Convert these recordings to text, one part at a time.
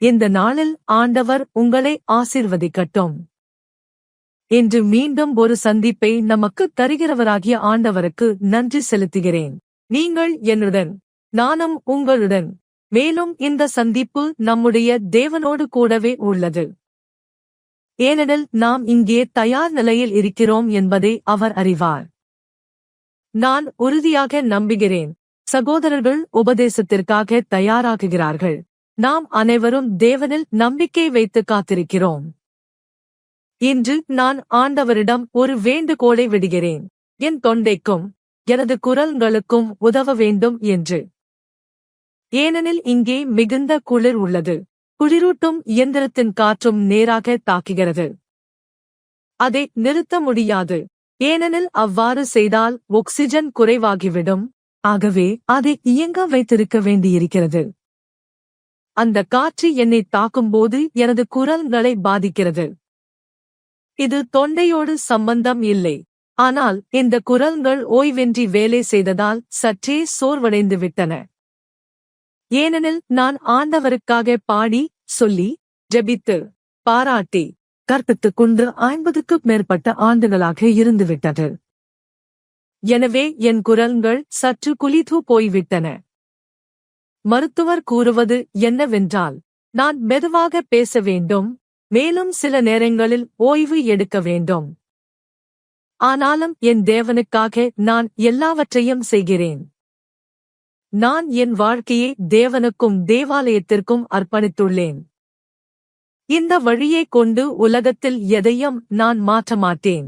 இந்த நாளில் ஆண்டவர் உங்களை ஆசீர்வதிக்கட்டும். இன்று மீண்டும் ஒரு சந்திப்பை நமக்கு தருகிறவராகிய ஆண்டவருக்கு நன்றி செலுத்துகிறேன். நீங்கள் என்னுடன், நானும் உங்களுடன். மேலும் இந்த சந்திப்பு நம்முடைய தேவனோடு கூடவே உள்ளது. ஏனெனில் நாம் இங்கே தயார் நிலையில் இருக்கிறோம் என்பதை அவர் அறிவார். நான் உறுதியாக நம்புகிறேன், சகோதரர்கள் உபதேசத்திற்காக தயாராகுகிறார்கள். நாம் அனைவரும் தேவனில் நம்பிக்கை வைத்து காத்திருக்கிறோம். இன்று நான் ஆண்டவரிடம் ஒரு வேண்டுகோளை விடுகிறேன், என் தொண்டைக்கும் எனது குரல்களுக்கும் உதவ வேண்டும் என்று. ஏனெனில் இங்கே மிகுந்த குளிர் உள்ளது. குளிரூட்டும் இயந்திரத்தின் காற்றும் நேராக தாக்குகிறது. அதை நிறுத்த முடியாது. ஏனெனில் அவ்வாறு செய்தால் ஆக்சிஜன் குறைவாகிவிடும். ஆகவே அதை இயங்க வைத்திருக்க வேண்டியிருக்கிறது. அந்த காற்று என்னை தாக்கும்போது எனது குரல்களை பாதிக்கிறது. இது தொண்டையோடு சம்பந்தம் இல்லை. ஆனால் இந்த குரல்கள் ஓய்வின்றி வேலை செய்ததால் சற்றே சோர்வடைந்து விட்டன. ஏனெனில் நான் ஆண்டவருக்காக பாடி, சொல்லி, ஜெபித்து, பாராட்டி, கற்பித்துக் கொண்டு 50க்கும் மேற்பட்ட ஆண்டுகளாக இருந்துவிட்டது. எனவே என் குரல்கள் சற்று குளித்து போய்விட்டன. மருத்துவர் கூறுவது என்னவென்றால், நான் மெதுவாக பேச வேண்டும், மேலும் சில நேரங்களில் ஓய்வு எடுக்க வேண்டும். ஆனாலும் என் தேவனுக்காக நான் எல்லாவற்றையும் செய்கிறேன். நான் என் வாழ்க்கையை தேவனுக்கும் தேவாலயத்திற்கும் அர்ப்பணித்துள்ளேன். இந்த வழியைக் கொண்டு உலகத்தில் எதையும் நான் மாற்ற மாட்டேன்.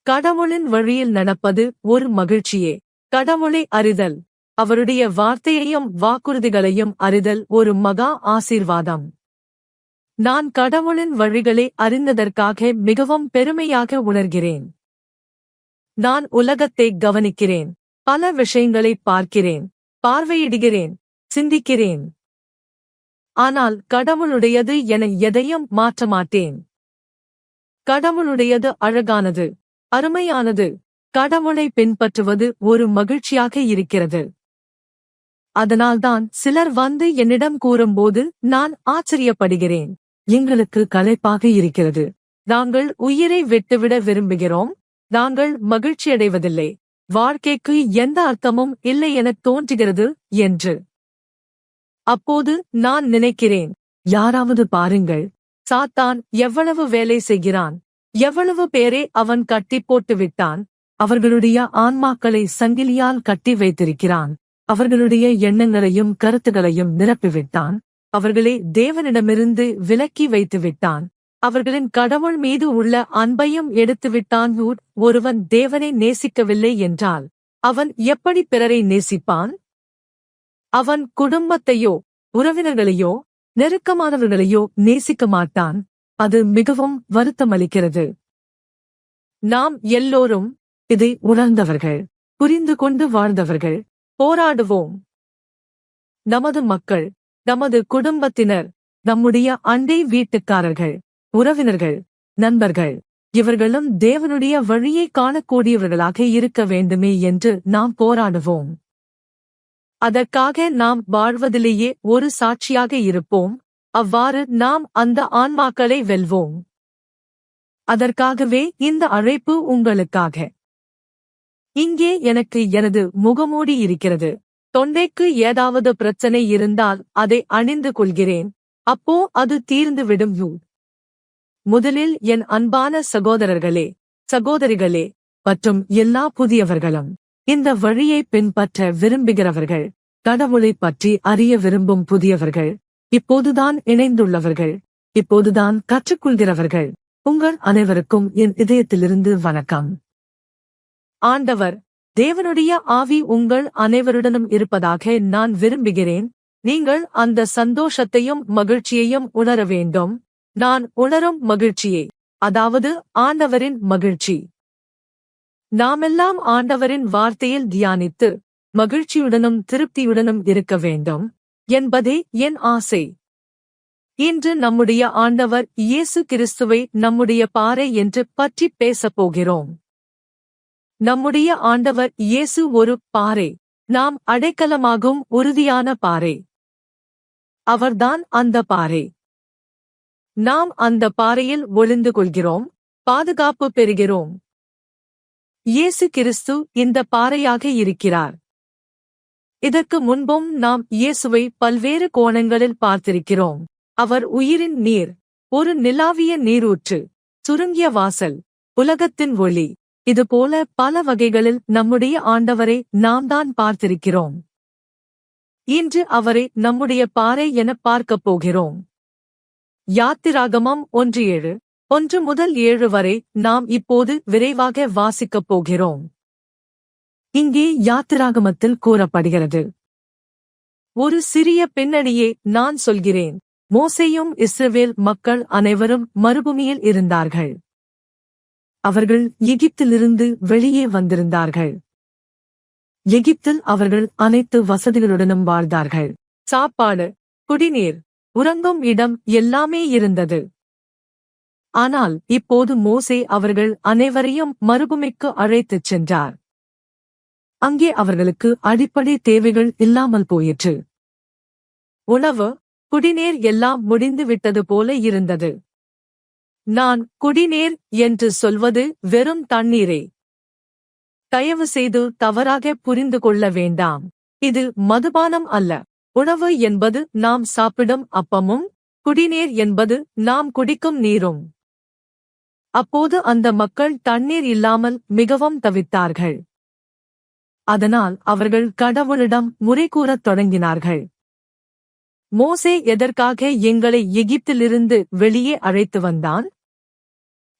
கடவுளின் வழியில் நடப்பது ஒரு மகிழ்ச்சியே. கடவுளை அறிதல், அவருடைய வார்த்தையையும் வாக்குறுதிகளையும் அறிதல் ஒரு மகா ஆசீர்வாதம். நான் கடவுளின் வழிகளை அறிந்ததற்காக மிகவும் பெருமையாக உணர்கிறேன். நான் உலகத்தை கவனிக்கிறேன், பல விஷயங்களை பார்க்கிறேன், பார்வையிடுகிறேன், சிந்திக்கிறேன். ஆனால் கடவுளுடையது என எதையும் மாற்ற மாட்டேன். கடவுளுடையது அழகானது, அருமையானது. கடவுளை பின்பற்றுவது ஒரு மகிழ்ச்சியாக இருக்கிறது. அதனால்தான் சிலர் வந்து என்னிடம் கூறும்போது நான் ஆச்சரியப்படுகிறேன். எங்களுக்கு களைப்பாக இருக்கிறது, நாங்கள் உயிரை விட்டுவிட விரும்புகிறோம், நாங்கள் மகிழ்ச்சியடைவதில்லை, வாழ்க்கைக்கு எந்த அர்த்தமும் இல்லை எனத் தோன்றுகிறது என்று. அப்போது நான் நினைக்கிறேன், யாராவது பாருங்கள், சாத்தான் எவ்வளவு வேலை செய்கிறான், எவ்வளவு பேரை அவன் கட்டி போட்டு விட்டான். அவர்களுடைய ஆன்மாக்களை சங்கிலியால் கட்டி வைத்திருக்கிறான். அவர்களுடைய எண்ணங்களையும் கருத்துகளையும் நிரப்பிவிட்டான். அவர்களை தேவனிடமிருந்து விலக்கி வைத்துவிட்டான். அவர்களின் கடவுள் மீது உள்ள அன்பையும் எடுத்துவிட்டான். ஒருவன் தேவனை நேசிக்கவில்லை என்றால் அவன் எப்படி பிறரை நேசிப்பான்? அவன் குடும்பத்தையோ உறவினர்களையோ நெருக்கமானவர்களையோ நேசிக்க மாட்டான். அது மிகவும் வருத்தமளிக்கிறது. நாம் எல்லோரும் இதை உணர்ந்தவர்கள், புரிந்து கொண்டு வாழ்ந்தவர்கள். போராடுவோம். நமது மக்கள், நமது குடும்பத்தினர், நம்முடைய அண்டை வீட்டுக்காரர்கள், உறவினர்கள், நண்பர்கள், இவர்களும் தேவனுடைய வழியை காணக்கூடியவர்களாக இருக்க வேண்டுமே என்று நாம் போராடுவோம். அதற்காக நாம் வாழ்வதிலேயே ஒரு சாட்சியாக இருப்போம். அவ்வாறு நாம் அந்த ஆன்மாக்களை வெல்வோம். அதற்காகவே இந்த அழைப்பு உங்களுக்காக. இங்கே எனக்கு எனது முகமூடி இருக்கிறது. தொண்டைக்கு ஏதாவது பிரச்சனை இருந்தால் அதை அணிந்து கொள்கிறேன். அப்போ அது தீர்ந்துவிடும். முதலில் என் அன்பான சகோதரர்களே, சகோதரிகளே மற்றும் எல்லா புதியவர்களும், இந்த வழியை பின்பற்ற விரும்புகிறவர்கள், கடவுளை பற்றி அறிய விரும்பும் புதியவர்கள், இப்போதுதான் இணைந்துள்ளவர்கள், இப்போதுதான் கற்றுக்கொள்கிறவர்கள், உங்கள் அனைவருக்கும் என் இதயத்திலிருந்து வணக்கம். ஆண்டவர், தேவனுடைய ஆவி உங்கள் அனைவருடனும் இருப்பதாக நான் விரும்புகிறேன். நீங்கள் அந்த சந்தோஷத்தையும் மகிழ்ச்சியையும் உணர வேண்டும். நான் உணரும் மகிழ்ச்சியே, அதாவது ஆண்டவரின் மகிழ்ச்சி. நாமெல்லாம் ஆண்டவரின் வார்த்தையில் தியானித்து மகிழ்ச்சியுடனும் திருப்தியுடனும் இருக்க வேண்டும் என்பதே என் ஆசை. இன்று நம்முடைய ஆண்டவர் இயேசு கிறிஸ்துவை நம்முடைய பாறை என்று பற்றி பேசப் போகிறோம். நம்முடைய ஆண்டவர் இயேசு ஒரு பாறை, நாம் அடைக்கலமாகும் உறுதியான பாறை. அவர்தான் அந்த பாறை. நாம் அந்த பாறையில் ஒளிந்து கொள்கிறோம், பாதுகாப்பு பெறுகிறோம். இயேசு கிறிஸ்து இந்த பாறையாக இருக்கிறார். இதற்கு முன்பும் நாம் இயேசுவை பல்வேறு கோணங்களில் பார்த்திருக்கிறோம். அவர் உயிரின் நீர், ஒரு நிலாவிய நீரூற்று, சுருங்கிய வாசல், உலகத்தின் ஒளி, இதுபோல பல வகைகளில் நம்முடைய ஆண்டவரை நாம் தான் பார்த்திருக்கிறோம். இன்று அவரை நம்முடைய பாறை என பார்க்கப் போகிறோம். யாத்திராகமம் 1:7 முதல் 7 வரை நாம் இப்போது விரைவாக வாசிக்கப் போகிறோம். இங்கே யாத்திராகமத்தில் கூறப்படுகிறது. ஒரு சிறிய பின்னணியே நான் சொல்கிறேன். மோசேயும் இஸ்ரவேல் மக்கள் அனைவரும் மறுபூமியில் இருந்தார்கள். அவர்கள் எகிப்திலிருந்து வெளியே வந்திருந்தார்கள். எகிப்தில் அவர்கள் அனைத்து வசதிகளுடனும் வாழ்ந்தார்கள். சாப்பாடு, குடிநீர், உறங்கும் இடம் எல்லாமே இருந்தது. ஆனால் இப்போது மோசே அவர்கள் அனைவரையும் மறுபூமிக்கு அழைத்துச் சென்றார். அங்கே அவர்களுக்கு அடிப்படை தேவைகள் இல்லாமல் போயிற்று. உணவு, குடிநீர் எல்லாம் முடிந்து விட்டது போல இருந்தது. நான் குடிநீர் என்று சொல்வது வெறும் தண்ணீரே. தயவு செய்து தவறாக புரிந்து கொள்ள வேண்டாம். இது மதுபானம் அல்ல. உணவு என்பது நாம் சாப்பிடும் அப்பமும், குடிநீர் என்பது நாம் குடிக்கும் நீரும். அப்போது அந்த மக்கள் தண்ணீர் இல்லாமல் மிகவும் தவித்தார்கள். அதனால் அவர்கள் கடவுளிடம் முறை கூறத் தொடங்கினார்கள். மோசே எதற்காக எங்களை எகிப்திலிருந்து வெளியே அழைத்து வந்தான்?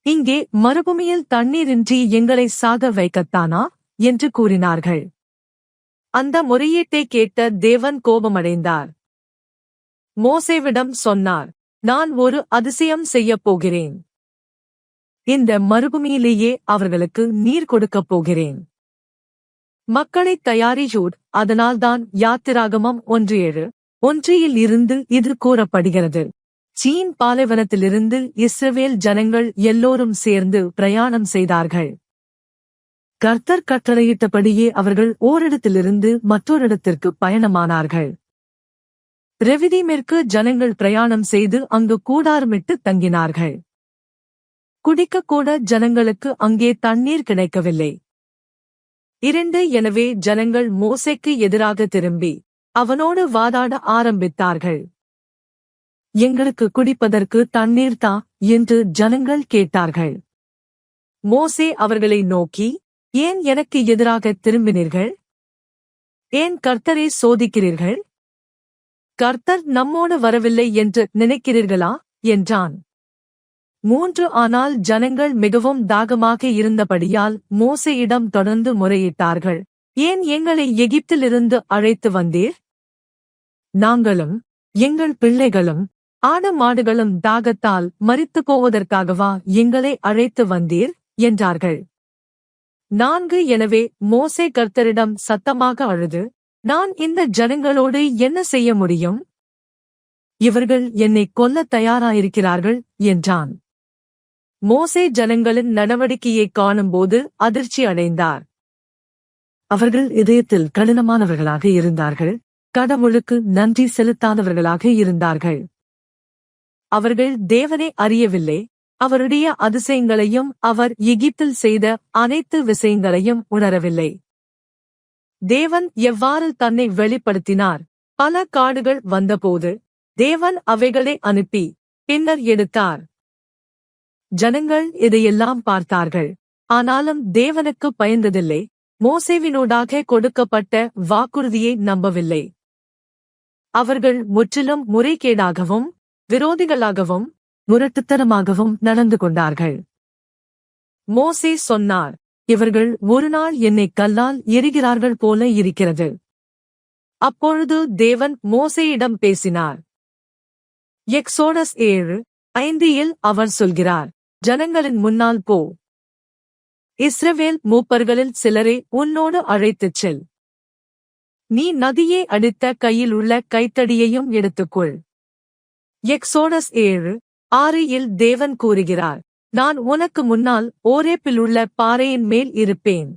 இங்கே மறுபூமியில் தண்ணீரின்றி எங்களை சாக வைக்கத்தானா என்று கூறினார்கள். அந்த முறையீட்டை கேட்ட தேவன் கோபமடைந்தார். மோசேவிடம் சொன்னார், நான் ஒரு அதிசயம் செய்யப் போகிறேன். இந்த மறுபூமியிலேயே அவர்களுக்கு நீர் கொடுக்கப் போகிறேன். மக்களைத் தயாரிஜூட். அதனால்தான் யாத்திராகமம் 1:7 இருந்து இது கூறப்படுகிறது. சீன் பாலைவனத்திலிருந்து இஸ்ரவேல் ஜனங்கள் எல்லோரும் சேர்ந்து பிரயாணம் செய்தார்கள். கர்த்தர் கட்டளையிட்டபடியே அவர்கள் ஓரிடத்திலிருந்து மற்றொரிடத்திற்கு பயணமானார்கள். ரெவிதீமிற்கு ஜனங்கள் பிரயாணம் செய்து அங்கு கூடாரமிட்டு தங்கினார்கள். குடிக்கக்கூட ஜனங்களுக்கு அங்கே தண்ணீர் கிடைக்கவில்லை. 2 எனவே ஜனங்கள் மோசேக்கு எதிராக திரும்பி அவனோடு வாதாட ஆரம்பித்தார்கள். எங்களுக்கு குடிப்பதற்கு தண்ணீர் தா என்று ஜனங்கள் கேட்டார்கள். மோசே அவர்களை நோக்கி, ஏன் எனக்கு எதிராக திரும்பினீர்கள்? ஏன் கர்த்தரை சோதிக்கிறீர்கள்? கர்த்தர் நம்மோடு வரவில்லை என்று நினைக்கிறீர்களா என்றான். 3 ஆனால் ஜனங்கள் மிகவும் தாகமாக இருந்தபடியால் மோசேயிடம் தொடர்ந்து முறையிட்டார்கள். ஏன் எங்களை எகிப்திலிருந்து அழைத்து வந்தீர்? நாங்களும் எங்கள் பிள்ளைகளும் ஆடு மாடுகளும் தாகத்தால் மரித்துப் போவதற்காகவா எங்களை அழைத்து வந்தீர் என்றார்கள். 4 எனவே மோசே கர்த்தரிடம் சத்தமாக அழுது, நான் இந்த ஜனங்களோடு என்ன செய்ய முடியும்? இவர்கள் என்னை கொல்லத் தயாராயிருக்கிறார்கள் என்றான். மோசே ஜனங்களின் நடவடிக்கையைக் காணும்போது அதிர்ச்சி அடைந்தார். அவர்கள் இதயத்தில் கடினமானவர்களாக இருந்தார்கள். கடவுளுக்கு நன்றி செலுத்தாதவர்களாக இருந்தார்கள். அவர்கள் தேவனை அறியவில்லை. அவருடைய அதிசயங்களையும் அவர் எகிப்தில் செய்த அனைத்து விஷயங்களையும் உணரவில்லை. தேவன் எவ்வாறு தன்னை வெளிப்படுத்தினார்? பல காடுகள் வந்தபோது தேவன் அவைகளை அனுப்பி பின்னர் எடுத்தார். ஜனங்கள் இதையெல்லாம் பார்த்தார்கள். ஆனாலும் தேவனுக்கு பயந்ததில்லை. மோசேவினூடாக கொடுக்கப்பட்ட வாக்குறுதியை நம்பவில்லை. அவர்கள் முற்றிலும் முறைகேடாகவும் விரோதிகளாகவும் முரட்டுத்தனமாகவும் நடந்து கொண்டார்கள். மோசே சொன்னார், இவர்கள் ஒரு நாள் என்னை கல்லால் எரிகிறார்கள் போல இருக்கிறது. அப்பொழுது தேவன் மோசேயிடம் பேசினார். எக்சோடஸ் 7:5 அவர் சொல்கிறார், ஜனங்களின் முன்னால் போ. இஸ்ரவேல் மூப்பர்களில் சிலரை உன்னோடு அழைத்துச் செல். நீ நதியை அடித்த கையில் உள்ள கைத்தடியையும் எடுத்துக்கொள். எக்சோடஸ் 7:6 தேவன் கூறுகிறார், நான் உனக்கு முன்னால் ஓரேப்பிலுள்ள பாறையின் மேல் இருப்பேன்.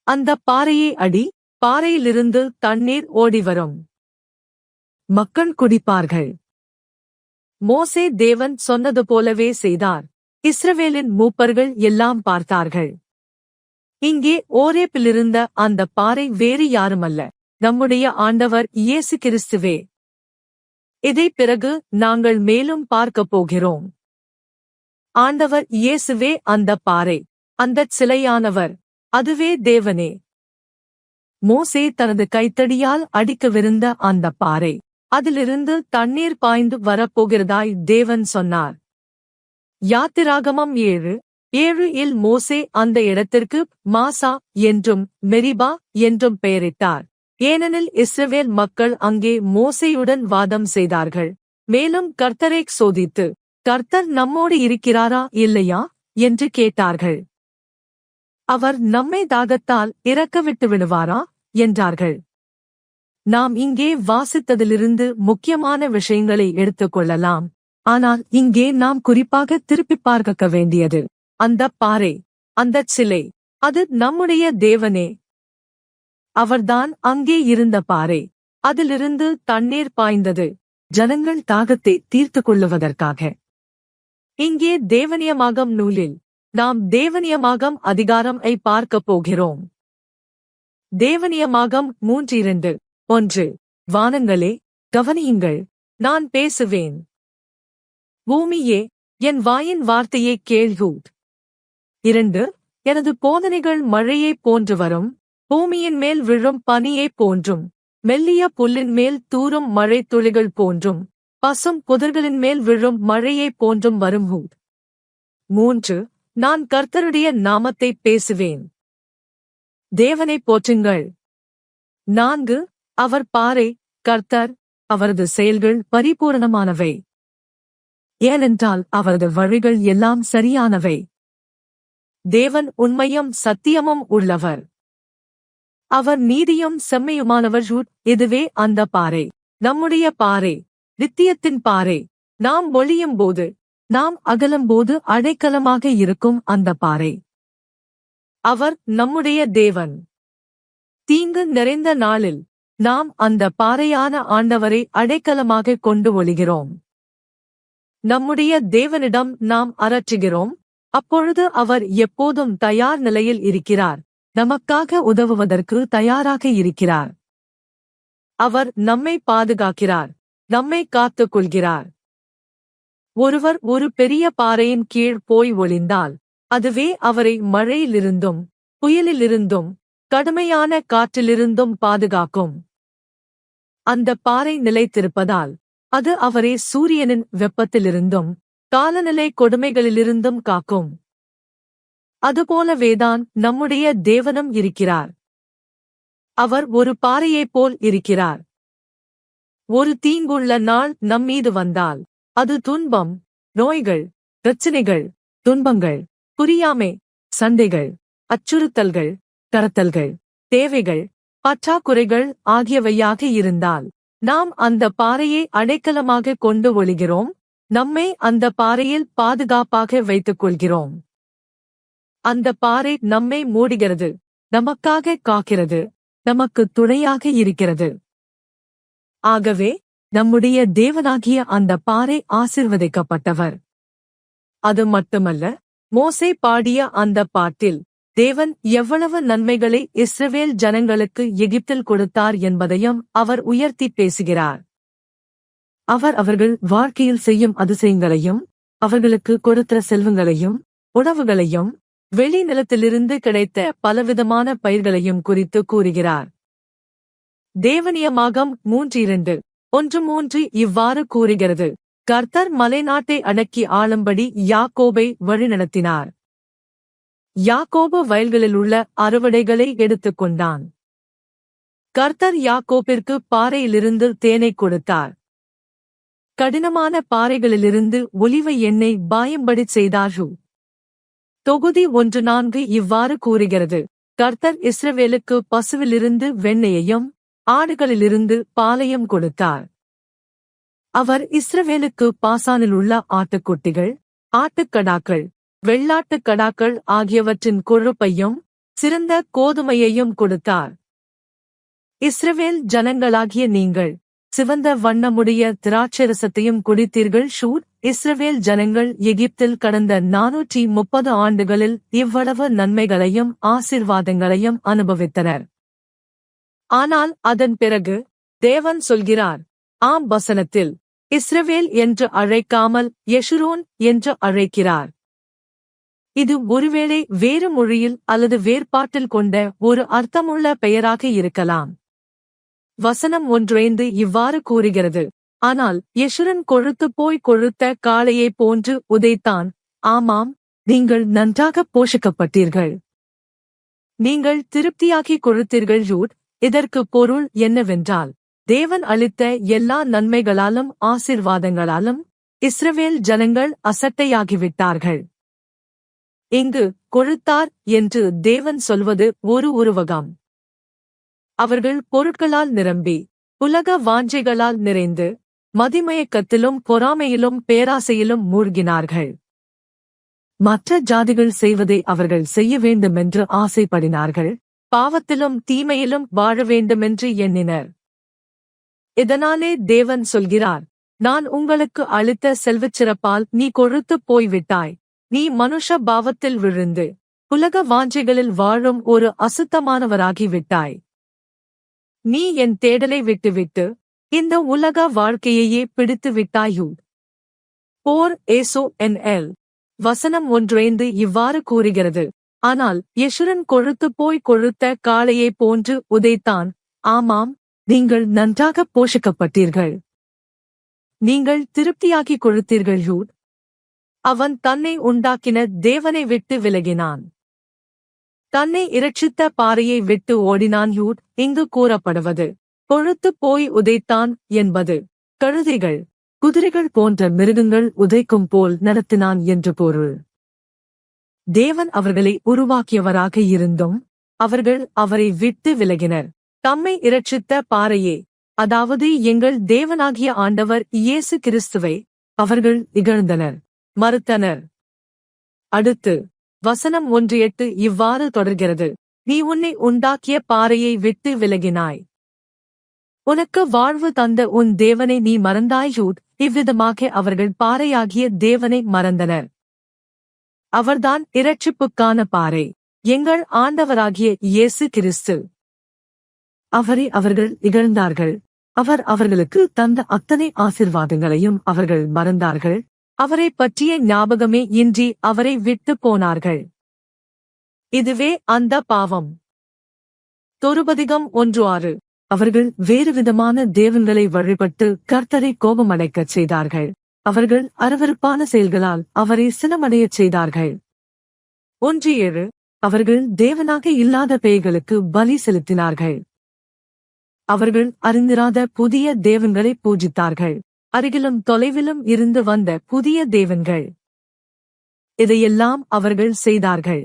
அந்த பாறையை அடி, பாறையிலிருந்து தண்ணீர் ஓடிவரும். மக்கள் குடிப்பார்கள். மோசே தேவன் சொன்னது போலவே செய்தார். இஸ்ரவேலின் மூப்பர்கள் எல்லாம் பார்த்தார்கள். இங்கே ஓரேப்பிலிருந்த அந்த பாறை வேறு யாருமல்ல, நம்முடைய ஆண்டவர் இயேசு கிறிஸ்துவே. இதை பிறகு நாங்கள் மேலும் பார்க்கப் போகிறோம். ஆண்டவர் இயேசுவே அந்த பாறை, அந்தச் சிலையானவர், அதுவே தேவனே. மோசே தனது கைத்தடியால் அடிக்கவிருந்த அந்த பாறை, அதிலிருந்து தண்ணீர் பாய்ந்து வரப்போகிறதாய் தேவன் சொன்னார். யாத்திராகமம் 7:7 மோசே அந்த இடத்திற்கு மாசா என்றும் மெரிபா என்றும் பெயரிட்டார். ஏனெனில் இஸ்ரவேல் மக்கள் அங்கே மோசேயுடன் வாதம் செய்தார்கள். மேலும் கர்த்தரை சோதித்து, கர்த்தர் நம்மோடு இருக்கிறாரா இல்லையா என்று கேட்டார்கள். அவர் நம்மை தாகத்தால் இறக்கவிட்டு விடுவாரா என்றார்கள். நாம் இங்கே வாசித்ததிலிருந்து முக்கியமான விஷயங்களை எடுத்துக்கொள்ளலாம். ஆனால் இங்கே நாம் குறிப்பாக திருப்பிப் பார்க்க வேண்டியது அந்த பாறை, அந்தச் சிலை, அது நம்முடைய தேவனே. அவர்தான் அங்கே இருந்த பாறை. அதிலிருந்து தண்ணீர் பாய்ந்தது, ஜனங்கள் தாகத்தை தீர்த்து கொள்ளுவதற்காக. இங்கே தேவனியமாகம் நூலில் நாம் தேவனியமாகம் அதிகாரம்-ஐ பார்க்கப் போகிறோம். தேவனியமாகம் 3:2 வானங்களே, கவனியுங்கள், நான் பேசுவேன். பூமியே, என் வாயின் வார்த்தையை கேள்கூட். 2 எனது போதனைகள் மழையைப் போன்று வரும், பூமியின் மேல் விழும் பனியைப் போன்றும், மெல்லிய புல்லின் மேல் தூறும் மழை துளிகள் போன்றும், பசும் புதர்களின் மேல் விழும் மழையைப் போன்றும் வரும். 3 நான் கர்த்தருடைய நாமத்தைப் பேசுவேன். தேவனை போற்றுங்கள். 4 அவர் பாறை, கர்த்தர், அவரது செயல்கள் பரிபூரணமானவை. ஏனென்றால் அவரது வழிகள் எல்லாம் சரியானவை. தேவன் உண்மையும் சத்தியமும் உள்ளவர். அவர் நீதியும் செம்மையுமானவர். இதுவே அந்த பாறை, நம்முடைய பாறை, நித்தியத்தின் பாறை. நாம் ஒளியும் போது, நாம் அகலும்போது அடைக்கலமாக இருக்கும் அந்த பாறை. அவர் நம்முடைய தேவன். தீங்கு நிறைந்த நாளில் நாம் அந்த பாறையான ஆண்டவரை அடைக்கலமாக கொண்டு ஒளிகிறோம். நம்முடைய தேவனிடம் நாம் அரற்றுகிறோம். அப்பொழுது அவர் எப்போதும் தயார் நிலையில் இருக்கிறார், நமக்காக உதவுவதற்கு தயாராக இருக்கிறார். அவர் நம்மை பாதுகாக்கிறார், நம்மை காத்துக் கொள்கிறார். ஒருவர் ஒரு பெரிய பாறையின் கீழ் போய் ஒளிந்தால், அதுவே அவரை மழையிலிருந்தும் புயலிலிருந்தும் கடுமையான காற்றிலிருந்தும் பாதுகாக்கும். அந்த பாறை நிலைத்திருப்பதால் அது அவரை சூரியனின் வெப்பத்திலிருந்தும் காலநிலை கொடுமைகளிலிருந்தும் காக்கும். அதுபோலவேதான் நம்முடைய தேவனும் இருக்கிறார். அவர் ஒரு பாறையைப் போல் இருக்கிறார். ஒரு தீங்குள்ள நாள் நம்மீது வந்தால், அது துன்பம், நோய்கள், பிரச்சினைகள், துன்பங்கள், புரியாமை, சண்டைகள், அச்சுறுத்தல்கள், கடத்தல்கள், தேவைகள், பற்றாக்குறைகள் ஆகியவையாக இருந்தால், நாம் அந்த பாறையை அடைக்கலமாக கொண்டு ஒளிகிறோம். நம்மை அந்த பாறையில் பாதுகாப்பாக வைத்துக் கொள்கிறோம். அந்த பாறை நம்மை மூடுகிறது, நமக்காக காக்கிறது, நமக்கு துணையாக இருக்கிறது. ஆகவே நம்முடைய தேவனாகிய அந்த பாறை ஆசீர்வதிக்கப்பட்டவர். அது மட்டுமல்ல, மோசே பாடிய அந்த பாட்டில் தேவன் எவ்வளவு நன்மைகளை இஸ்ரவேல் ஜனங்களுக்கு எகிப்தில் கொடுத்தார் என்பதையும் அவர் உயர்த்தி பேசுகிறார். அவர் அவர்கள் வாழ்க்கையில் செய்யும் அதிசயங்களையும், அவர்களுக்கு கொடுத்த செல்வங்களையும், உணவுகளையும், வெளிநிலத்திலிருந்து கிடைத்த பலவிதமான பயிர்களையும் குறித்து கூறுகிறார். தேவனியமாகம் 3:2-3 இவ்வாறு கூறுகிறது: கர்த்தர் மலைநாட்டை அடக்கி ஆளும்படி யாக்கோபை வழிநடத்தினார். யாக்கோபு வயல்களிலுள்ள அறுவடைகளை எடுத்துக் கொண்டான். கர்த்தர் யாக்கோபிற்கு பாறையிலிருந்து தேனை கொடுத்தார். கடினமான பாறைகளிலிருந்து ஒலிவ எண்ணெய் பாயும்படிச் செய்தார். தொகுதி 1:4 இவ்வாறு கூறுகிறது: கர்த்தர் இஸ்ரவேலுக்கு பசுவிலிருந்து வெண்ணெயையும் ஆடுகளிலிருந்து பாலையும் கொடுத்தார். அவர் இஸ்ரவேலுக்கு பாசானிலுள்ள ஆட்டுக்குட்டிகள், ஆட்டுக்கடாக்கள், வெள்ளாட்டுக்கடாக்கள் ஆகியவற்றின் கொழுப்பையும் சிறந்த கோதுமையையும் கொடுத்தார். இஸ்ரவேல் ஜனங்களாகிய நீங்கள் சிவந்த வண்ணமுடைய திராட்சரசத்தையும் குடித்தீர்கள். ஷூட், இஸ்ரவேல் ஜனங்கள் எகிப்தில் கடந்த 430 ஆண்டுகளில் இவ்வளவு நன்மைகளையும் ஆசீர்வாதங்களையும் அனுபவித்தனர். ஆனால் அதன் பிறகு தேவன் சொல்கிறார், ஆம் வசனத்தில் இஸ்ரவேல் என்று அழைக்காமல் யெஷுரூன் என்று அழைக்கிறார். இது ஒருவேளை வேறு மொழியில் அல்லது வேறுபாட்டில் கொண்ட ஒரு அர்த்தமுள்ள பெயராக இருக்கலாம். வசனம் 1 இவ்வாறு கூறுகிறது, ஆனால் யெஷுரன் கொழுத்த காளையைப் போன்று உதைத்தான். ஆமாம், நீங்கள் நன்றாக போஷிக்கப்பட்டீர்கள், நீங்கள் திருப்தியாகி கொழுத்தீர்கள். யூட், இதற்கு பொருள் என்னவென்றால், தேவன் அளித்த எல்லா நன்மைகளாலும் ஆசீர்வாதங்களாலும் இஸ்ரவேல் ஜனங்கள் அசட்டையாகிவிட்டார்கள். இங்கு கொழுத்தார் என்று தேவன் சொல்வது ஒரு உருவகம். அவர்கள் பொருட்களால் நிரம்பி உலக வாஞ்சைகளால் நிறைந்து மதிமயக்கத்திலும் பொறாமையிலும் பேராசையிலும் மூழ்கினார்கள். மற்ற ஜாதிகள் செய்வதை அவர்கள் செய்ய வேண்டுமென்று ஆசைப்படினார்கள். பாவத்திலும் தீமையிலும் வாழ வேண்டுமென்று எண்ணினர். இதனாலே தேவன் சொல்கிறார், நான் உங்களுக்கு அளித்த செல்வச்சிறப்பால் நீ கொழுத்துப் போய்விட்டாய். நீ மனுஷ பாவத்தில் விழுந்து உலக வாஞ்சைகளில் வாழும் ஒரு அசுத்தமானவராகி விட்டாய். நீ என் தேடலை விட்டுவிட்டு இந்த உலக வாழ்க்கையையே பிடித்து விட்டாயூ. போர் ஏசோ NL. வசனம் 1 இவ்வாறு கூறுகிறது, ஆனால் யெஷுரன் கொழுத்த காளையைப் போன்று உதைத்தான். ஆமாம், நீங்கள் நன்றாக போஷிக்கப்பட்டீர்கள், நீங்கள் திருப்தியாகி கொழுத்தீர்கள். யூட், அவன் தன்னை உண்டாக்கின தேவனை விட்டு விலகினான், தன்னை இரட்சித்த பாறையை விட்டு ஓடினான். யூட், இங்கு கூறப்படுவது கொழுத்துப் போய் உதைத்தான் என்பது கழுதைகள் குதிரைகள் போன்ற மிருகங்கள் உதைக்கும் போல் நடத்தினான் என்று பொருள். தேவன் அவர்களை உருவாக்கியவராக இருந்தும் அவர்கள் அவரை விட்டு விலகினர். தம்மை இரட்சித்த பாறையே, அதாவது எங்கள் தேவனாகிய ஆண்டவர் இயேசு கிறிஸ்துவை அவர்கள் இகழ்ந்தனர், மறுத்தனர். அடுத்து வசனம் 1:8 இவ்வாறு தொடர்கிறது, நீ உன்னை உண்டாக்கிய பாறையை விட்டு விலகினாய், உனக்கு வாழ்வு தந்த உன் தேவனை நீ மறந்தாய். யூட், இவ்விதமாக அவர்கள் பாறையாகிய தேவனை மறந்தனர். அவர்தான் இரட்சிப்புக்கான பாறை, எங்கள் ஆண்டவராகிய இயேசு கிறிஸ்து. அவரை அவர்கள் இகழ்ந்தார்கள். அவர் அவர்களுக்கு தந்த அத்தனை ஆசீர்வாதங்களையும் அவர்கள் மறந்தார்கள். அவரை பற்றிய ஞாபகமே இன்றி அவரை விட்டு போனார்கள். இதுவே அந்த பாவம். தொருபதிகம் 1:6. அவர்கள் வேறுவிதமான தேவன்களை வழிபட்டு கர்த்தரை கோபமடைக்கச் செய்தார்கள். அவர்கள் அருவருப்பான செயல்களால் அவரை சினமடையச் செய்தார்கள். 1:7. அவர்கள் தேவனாக இல்லாத பேய்களுக்கு பலி செலுத்தினார்கள். அவர்கள் அறிந்திராத புதிய தேவன்களை பூஜித்தார்கள், அருகிலும் தொலைவிலும் இருந்து வந்த புதிய தேவன்கள். இதையெல்லாம் அவர்கள் செய்தார்கள்.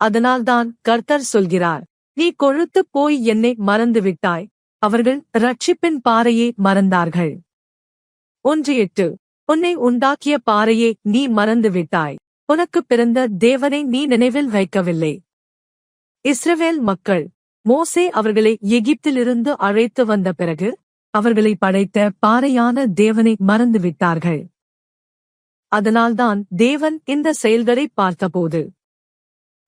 அதனால்தான் கர்த்தர் சொல்கிறார், நீ கொழுத்துப் போய் என்னை மறந்துவிட்டாய். அவர்கள் இரட்சிப்பின் பாறையை மறந்தார்கள். 1:8. உன்னை உண்டாக்கிய பாறையை நீ மறந்துவிட்டாய், உனக்குப் பிறந்த தேவனை நீ நினைவில் வைக்கவில்லை. இஸ்ரவேல் மக்கள் மோசே அவர்களை எகிப்திலிருந்து அழைத்து வந்த பிறகு அவர்களை படைத்த பாறையான தேவனை மறந்துவிட்டார்கள். அதனால்தான் தேவன் இந்த செயல்களை பார்த்தபோது,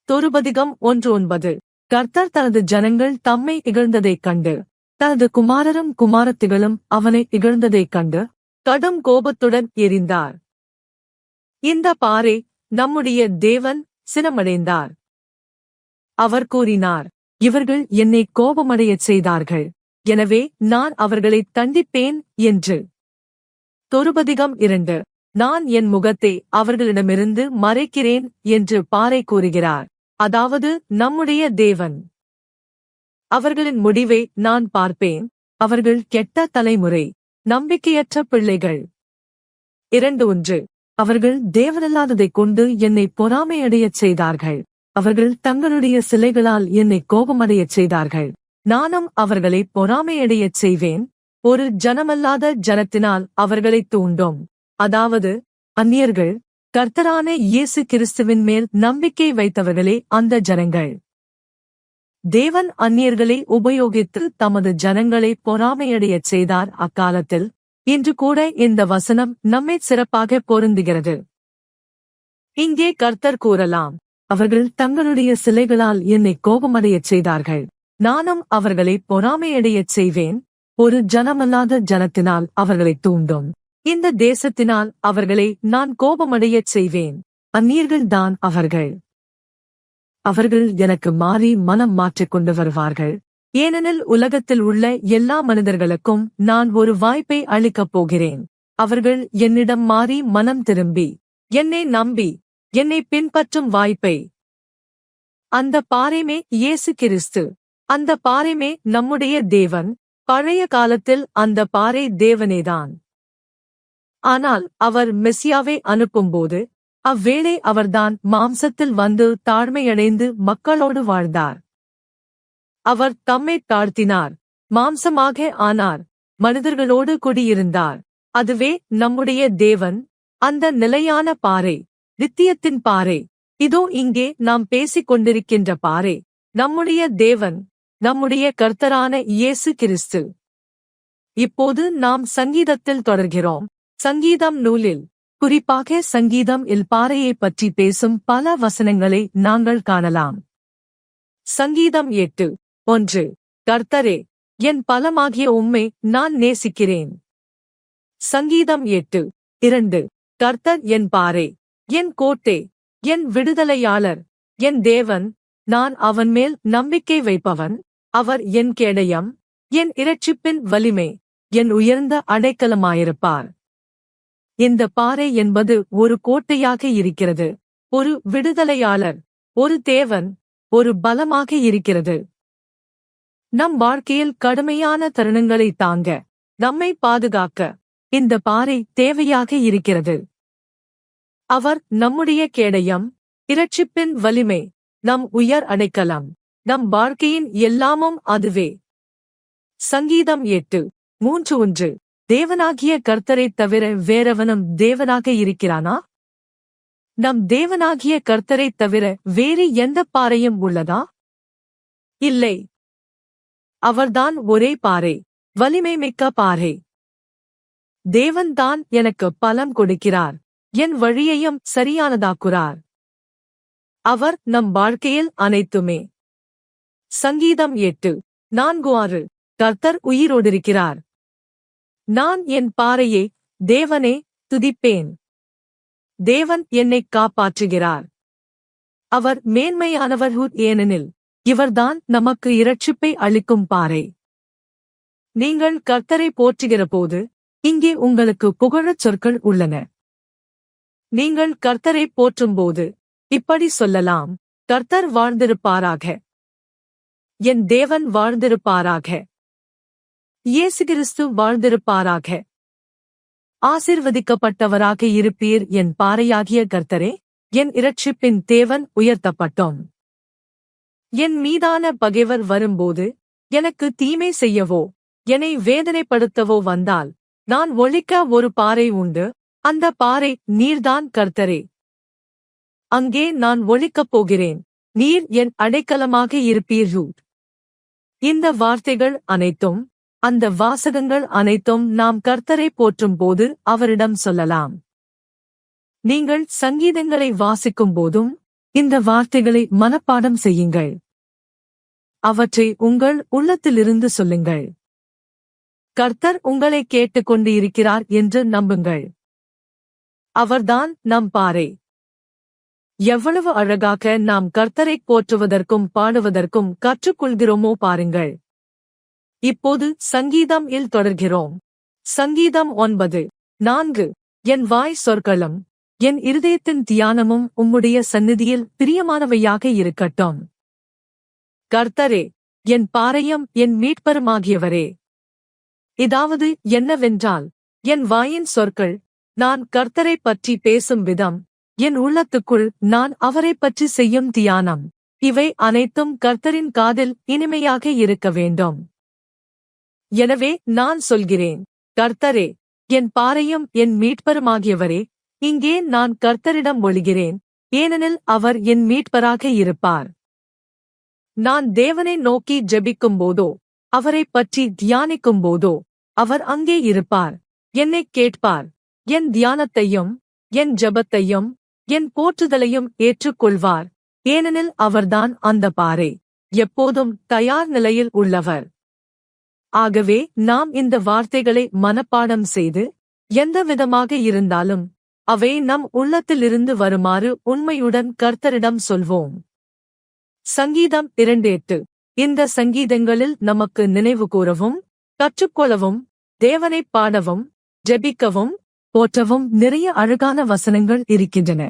தொருபதிகம் 1:9, கர்த்தர் தனது ஜனங்கள் தம்மை இகழ்ந்ததைக் கண்டு, தனது குமாரரும் குமாரத்திகளும் அவனை இகழ்ந்ததைக் கண்டு கடும் கோபத்துடன் எரிந்தார். இந்த பாறை நம்முடைய தேவன் சினமடைந்தார். அவர் கூறினார், இவர்கள் என்னை கோபமடையச் செய்தார்கள், எனவே நான் அவர்களை தண்டிப்பேன் என்று. தொருபதிகம் 2. நான் என் முகத்தை அவர்களிடமிருந்து மறைக்கிறேன் என்று பாறை கூறுகிறார், அதாவது நம்முடைய தேவன். அவர்களின் முடிவை நான் பார்ப்பேன், அவர்கள் கெட்ட தலைமுறை, நம்பிக்கையற்ற பிள்ளைகள். 2:1. அவர்கள் தேவனல்லாததைக் கொண்டு என்னை பொறாமையடையச் செய்தார்கள், அவர்கள் தங்களுடைய சிலைகளால் என்னை கோபமடையச் செய்தார்கள், நானும் அவர்களை பொறாமையடையச் செய்வேன். ஒரு ஜனமல்லாத ஜனத்தினால் அவர்களைத் தூண்டும், அதாவது அந்நியர்கள். கர்த்தரான இயேசு கிறிஸ்துவின் மேல் நம்பிக்கை வைத்தவர்களே அந்த ஜனங்கள். தேவன் அந்நியர்களை உபயோகித்து தமது ஜனங்களை பொறாமையடையச் செய்தார் அக்காலத்தில். இன்று கூட இந்த வசனம் நம்மை சிறப்பாக பொருந்துகிறது. இங்கே கர்த்தர் கூறலாம், அவர்கள் தங்களுடைய சிலைகளால் என்னை கோபமடையச் செய்தார்கள், நானும் அவர்களை பொறாமையடையச் செய்வேன். ஒரு ஜனமல்லாத ஜனத்தினால் அவர்களை தூண்டும் இந்த தேசத்தினால் அவர்களை நான் கோபமடையச் செய்வேன். அந்நியர்கள்தான் அவர்கள். அவர்கள் எனக்கு மாறி மனம் மாற்றிக் கொண்டு வருவார்கள். ஏனெனில் உலகத்தில் உள்ள எல்லா மனிதர்களுக்கும் நான் ஒரு வாய்ப்பை அளிக்கப் போகிறேன். அவர்கள் என்னிடம் மாறி மனம் திரும்பி என்னை நம்பி என்னை பின்பற்றும் வாய்ப்பை. அந்த பாறைமே இயேசு கிறிஸ்து. அந்த பாறைமே நம்முடைய தேவன். பழைய காலத்தில் அந்த பாறை தேவனேதான். ஆனால் அவர் மெசியாவை அனுப்பும்போது அவ்வேளை அவர்தான் மாம்சத்தில் வந்து தாழ்மையடைந்து மக்களோடு வாழ்ந்தார். அவர் தம்மை தாழ்த்தினார், மாம்சமாக ஆனார், மனிதர்களோடு குடியிருந்தார். அதுவே நம்முடைய தேவன், அந்த நிலையான பாறை, நித்தியத்தின் பாறை. இதோ இங்கே நாம் பேசிக் கொண்டிருக்கின்ற பாறை நம்முடைய தேவன், நம்முடைய கர்த்தரான இயேசு கிறிஸ்து. இப்போது நாம் சங்கீதத்தில் தொடர்கிறோம். சங்கீதம் நூலில், குறிப்பாக சங்கீதம் பாறையை பற்றி பேசும் பல வசனங்களை நாங்கள் காணலாம். சங்கீதம் 8:1. கர்த்தரே, என் பலமாகிய உம்மை நான் நேசிக்கிறேன். சங்கீதம் 8:2. கர்த்தர் என் பாறை, என் கோட்டை, என் விடுதலையாளர், என் தேவன், நான் அவன் மேல் நம்பிக்கை வைப்பவன். அவர் என் கேடயம், என் இரட்சிப்பின் வலிமை, என் உயர்ந்த அடைக்கலமாயிருப்பார். இந்த பாறை என்பது ஒரு கோட்டையாக இருக்கிறது, ஒரு விடுதலையாளர், ஒரு தேவன், ஒரு பலமாக இருக்கிறது. நம் வாழ்க்கையில் கடுமையான தருணங்களை தாங்க, நம்மை பாதுகாக்க இந்த பாறை தேவையாக இருக்கிறது. அவர் நம்முடைய கேடயம், இரட்சிப்பின் வலிமை, நம் உயர் அடைக்கலம், நம் வாழ்க்கையின் எல்லாமும் அதுவே. சங்கீதம் 8:3. தேவனாகிய கர்த்தரைத் தவிர வேறெவனும் தேவனாக இருக்கிறானா? நம் தேவனாகிய கர்த்தரைத் தவிர வேறு எந்த பாறையும் உள்ளதா? இல்லை. அவர்தான் ஒரே பாறை, வலிமை மிக்க பாறை. தேவன்தான் எனக்கு பலம் கொடுக்கிறார், என் வழியையும் சரியானதாக்குறார். அவர் நம் வாழ்க்கையில் அனைத்துமே. சங்கீதம் 8:4. கர்த்தர் உயிரோடிருக்கிறார். நான் என் பாறையை, தேவனே, துதிப்பேன். தேவன் என்னைக் காப்பாற்றுகிறார். அவர் மேன்மையானவர், ஏனெனில் இவர்தான் நமக்கு இரட்சிப்பை அளிக்கும் பாறை. நீங்கள் கர்த்தரை போற்றுகிற போது இங்கே உங்களுக்கு புகழச் சொற்கள் உள்ளன. நீங்கள் கர்த்தரை போற்றும்போது இப்படி சொல்லலாம், கர்த்தர் வாழ்ந்திருப்பாராக, என் தேவன் வாழ்ந்திருப்பாராக, இயேசு கிறிஸ்து வாழ்ந்திருப்பாராக. ஆசீர்வதிக்கப்பட்டவராக இருப்பீர் என் பாறையாகிய கர்த்தரே, என் இரட்சிப்பின் தேவன் உயர்த்தப்பட்டோம். என் மீதான பகைவர் வரும்போது எனக்கு தீமை செய்யவோ என்னை வேதனைப்படுத்தவோ வந்தால் நான் ஒழிக்க ஒரு பாறை உண்டு, அந்த பாறை நீர்தான் கர்த்தரே. அங்கே நான் ஒழிக்கப் போகிறேன், நீர் என் அடைக்கலமாக இருப்பீர். இந்த வார்த்தைகள் அனைத்தும், அந்த வாசகங்கள் அனைத்தும் நாம் கர்த்தரை போற்றும் போது அவரிடம் சொல்லலாம். நீங்கள் சங்கீதங்களை வாசிக்கும் போதும் இந்த வார்த்தைகளை மனப்பாடம் செய்யுங்கள். அவற்றை உங்கள் உள்ளத்திலிருந்து சொல்லுங்கள். கர்த்தர் உங்களை கேட்டுக்கொண்டு இருக்கிறார் என்று நம்புங்கள். அவர்தான் நம் பாறை. எவ்வளவு அழகாக நாம் கர்த்தரைப் போற்றுவதற்கும் பாடுவதற்கும் கற்றுக்கொள்கிறோமோ பாருங்கள். இப்போது சங்கீதம் தொடர்கிறோம். சங்கீதம் 9:4. என் வாய் சொற்களும் என் இருதயத்தின் தியானமும் உம்முடைய சந்நிதியில் பிரியமானவையாக இருக்கட்டும். கர்த்தரே, என் பாறையும் என் மீட்பருமாகியவரே. இதாவது என்னவென்றால், என் வாயின் சொற்கள், நான் கர்த்தரைப் பற்றி பேசும் விதம், என் உள்ளத்துக்குள் நான் அவரைப் பற்றி செய்யும் தியானம், இவை அனைத்தும் கர்த்தரின் காதில் இனிமையாக இருக்க வேண்டும். எனவே நான் சொல்கிறேன், கர்த்தரே, என் பாறையும் என் மீட்பருமாகியவரே. இங்கே நான் கர்த்தரிடம் ஒழிகிறேன், ஏனெனில் அவர் என் மீட்பராக இருப்பார். நான் தேவனை நோக்கி ஜெபிக்கும்போதோ அவரைப் பற்றி தியானிக்கும்போதோ அவர் அங்கே இருப்பார், என்னைக் கேட்பார், என் தியானத்தையும் என் ஜெபத்தையும் என் போற்றுதலையும் ஏற்றுக்கொள்வார். ஏனெனில் அவர்தான் அந்த பாறை, எப்போதும் தயார் நிலையில் உள்ளவர். ஆகவே நாம் இந்த வார்த்தைகளை மனப்பாடம் செய்து எந்த விதமாக இருந்தாலும் அவை நம் உள்ளத்திலிருந்து வருமாறு உண்மையுடன் கர்த்தரிடம் சொல்வோம். சங்கீதம் 2:8. இந்த சங்கீதங்களில் நமக்கு நினைவு கூறவும் கற்றுக்கொள்ளவும் தேவனைப் பாடவும் ஜெபிக்கவும் போற்றவும் நிறைய அழகான வசனங்கள் இருக்கின்றன.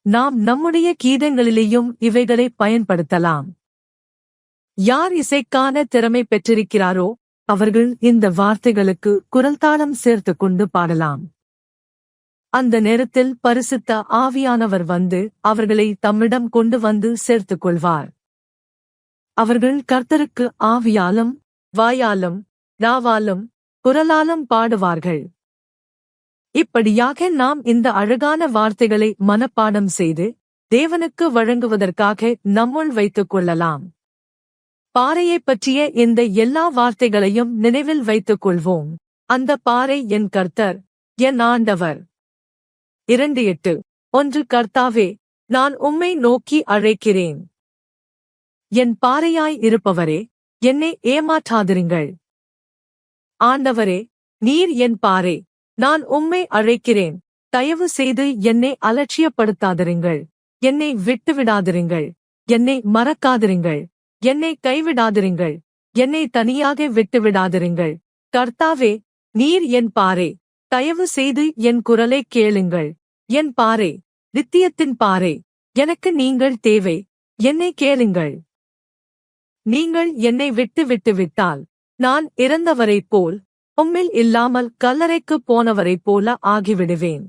நாம் நம்முடைய கீதங்களிலேயும் இவைகளை பயன்படுத்தலாம். யார் இசைக்கான திறமை பெற்றிருக்கிறாரோ அவர்கள் இந்த வார்த்தைகளுக்கு குரல்தாளம் சேர்த்துக் கொண்டு பாடலாம். அந்த நேரத்தில் பரிசுத்த ஆவியானவர் வந்து அவர்களை தம்மிடம் கொண்டு வந்து சேர்த்துக் கொள்வார். அவர்கள் கர்த்தருக்கு ஆவியாலும் வாயாலும் நாவாலும் குரலாலும் பாடுவார்கள். இப்படியாக நாம் இந்த அழகான வார்த்தைகளை மனப்பாடம் செய்து தேவனுக்கு வழங்குவதற்காக நம்முள் வைத்துக் கொள்ளலாம். பாறையைப் பற்றிய இந்த எல்லா வார்த்தைகளையும் நினைவில் வைத்துக் கொள்வோம். அந்த பாறை என் கர்த்தர், என் ஆண்டவர். 2:8. 1. கர்த்தாவே, நான் உம்மை நோக்கி அழைக்கிறேன். என் பாறையாய் இருப்பவரே, என்னை ஏமாற்றாதிருங்கள். ஆண்டவரே, நீர் என் பாறை, நான் உம்மை அழைக்கிறேன். தயவு செய்து என்னை அலட்சியப்படுத்தாதிருங்கள். என்னை விட்டுவிடாதிருங்கள். என்னை மறக்காதிருங்கள். என்னை கைவிடாதிருங்கள். என்னை தனியாக விட்டுவிடாதிருங்கள். கர்த்தாவே, நீர் என் பாறை, தயவு செய்து என் குரலைக் கேளுங்கள். என் பாறை, நித்தியத்தின் பாறை, எனக்கு நீங்கள் தேவை, என்னை கேளுங்கள். நீங்கள் என்னை விட்டுவிட்டால் நான் இறந்தவரைப் போல், உம்மில் இல்லாமல் கல்லறைக்குப் போனவரைப் போல ஆகிவிடுவேன்.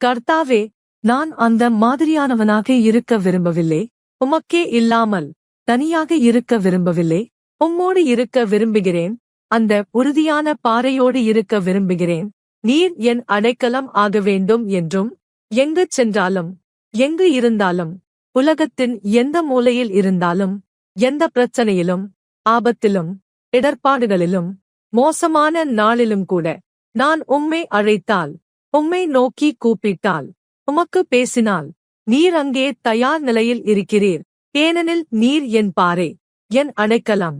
கர்த்தாவே, நான் அந்த மாதிரியானவனாக இருக்க விரும்பவில்லை. உமக்கே இல்லாமல் தனியாக இருக்க விரும்பவில்லை. உம்மோடு இருக்க விரும்புகிறேன். அந்த உறுதியான பாறையோடு இருக்க விரும்புகிறேன். நீர் என் அடைக்கலம் ஆக வேண்டும் என்றும், எங்கு சென்றாலும் எங்கு இருந்தாலும் உலகத்தின் எந்த மூலையில் இருந்தாலும் எந்த பிரச்சனையிலும் ஆபத்திலும் இடர்பாடுகளிலும் மோசமான நாளிலும் கூட நான் உம்மை அழைத்தால், உம்மை நோக்கி கூப்பிட்டால், உமக்கு பேசினால் நீர் அங்கே தயார் நிலையில் இருக்கிறீர். ஏனெனில் நீர் என் பாறை, என் அடைக்கலம்.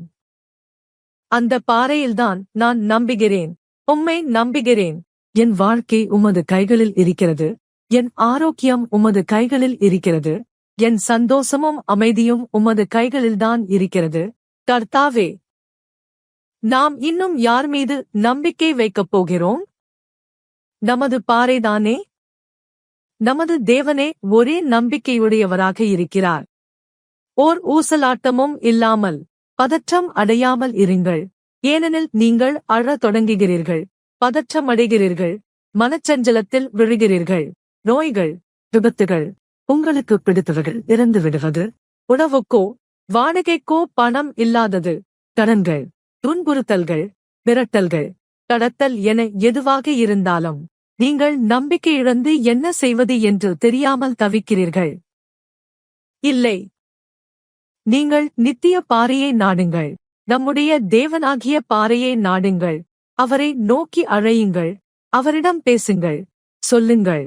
அந்த பாறையில்தான் நான் நம்புகிறேன், உம்மை நம்புகிறேன். என் வாழ்க்கை உமது கைகளில் இருக்கிறது. என் ஆரோக்கியம் உமது கைகளில் இருக்கிறது. என் சந்தோஷமும் அமைதியும் உமது கைகளில்தான் இருக்கிறது. கர்த்தாவே, நாம் இன்னும் யார் மீது நம்பிக்கை வைக்கப் போகிறோம்? நமது பாறைதானே? நமது தேவனே ஒரே நம்பிக்கையுடையவராக இருக்கிறார். ஓர் ஊசலாட்டமும் இல்லாமல் பதற்றம் அடையாமல் இருங்கள். ஏனெனில் நீங்கள் அழத் தொடங்குகிறீர்கள், பதற்றமடைகிறீர்கள், மனச்சஞ்சலத்தில் விழுகிறீர்கள். நோய்கள், விபத்துகள், உங்களுக்கு பிடித்தவர்கள் இறந்து விடுவது, உணவுக்கோ வாடகைக்கோ பணம் இல்லாதது, கடன்கள், துன்புறுத்தல்கள், மிரட்டல்கள், கடத்தல் என எதுவாக இருந்தாலும் நீங்கள் நம்பிக்கை இழந்து என்ன செய்வது என்று தெரியாமல் தவிக்கிறீர்கள். இல்லை, நீங்கள் நித்திய பாறையை நாடுங்கள். நம்முடைய தேவனாகிய பாறையை நாடுங்கள். அவரை நோக்கி அழையுங்கள். அவரிடம் பேசுங்கள். சொல்லுங்கள்,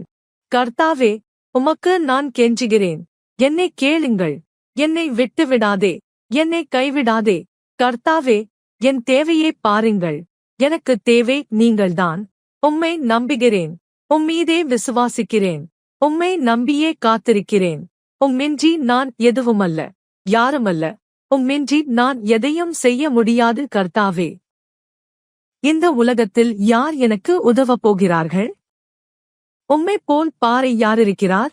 கர்த்தாவே, உமக்கு நான் கெஞ்சுகிறேன். என்னை கேளுங்கள். என்னை விட்டுவிடாதே. என்னை கைவிடாதே. கர்த்தாவே, என் தேவையைப் பாருங்கள். எனக்கு தேவை நீங்கள்தான். உம்மை நம்புகிறேன். உம்மீதே விசுவாசிக்கிறேன். உம்மை நம்பியே காத்திருக்கிறேன். உம்மின்றி நான் எதுவுமல்ல, யாருமல்ல. உம்மின்றி நான் எதையும் செய்ய முடியாது. கர்த்தாவே, இந்த உலகத்தில் யார் எனக்கு உதவப் போகிறார்கள்? உம்மைப் போல் பாறை யாரிருக்கிறார்?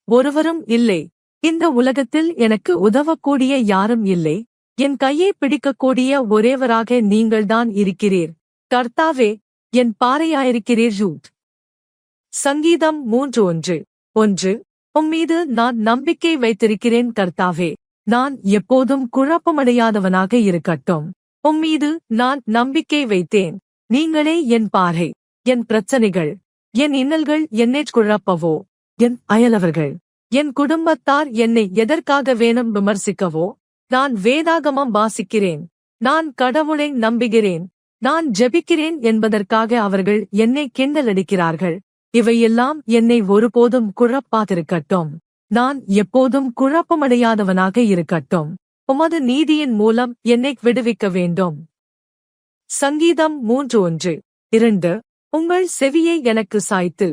ஒருவரும் இல்லை. இந்த உலகத்தில் எனக்கு உதவக்கூடிய யாரும் இல்லை. என் கையை பிடிக்கக்கூடிய ஒரேவராக நீங்கள்தான் இருக்கிறீர். கர்த்தாவே, என் பாறையாயிருக்கிறீர். ஜூட். சங்கீதம் 3:1. உம்மீது நான் நம்பிக்கை வைத்திருக்கிறேன். கர்த்தாவே, நான் எப்போதும் குழப்பமடையாதவனாக இருக்கட்டும். உம்மீது நான் நம்பிக்கை வைத்தேன். நீங்களே என் பாறை. என் பிரச்சனைகள், என் இன்னல்கள் என்னைக் குழப்பவோ, என் அயலவர்கள் என் குடும்பத்தார் என்னை எதற்காக வேணும் விமர்சிக்கவோ? நான் வேதாகமம் வாசிக்கிறேன், நான் கடவுளை நம்புகிறேன், நான் ஜெபிக்கிறேன் என்பதற்காக அவர்கள் என்னை கிண்டலடிக்கிறார்கள். இவையெல்லாம் என்னை ஒருபோதும் குழப்பாதிருக்கட்டும். நான் எப்போதும் குழப்பமடையாதவனாக இருக்கட்டும். உமது நீதியின் மூலம் என்னை விடுவிக்க வேண்டும். சங்கீதம் 3:1-2. உங்கள் செவியை எனக்கு சாய்த்து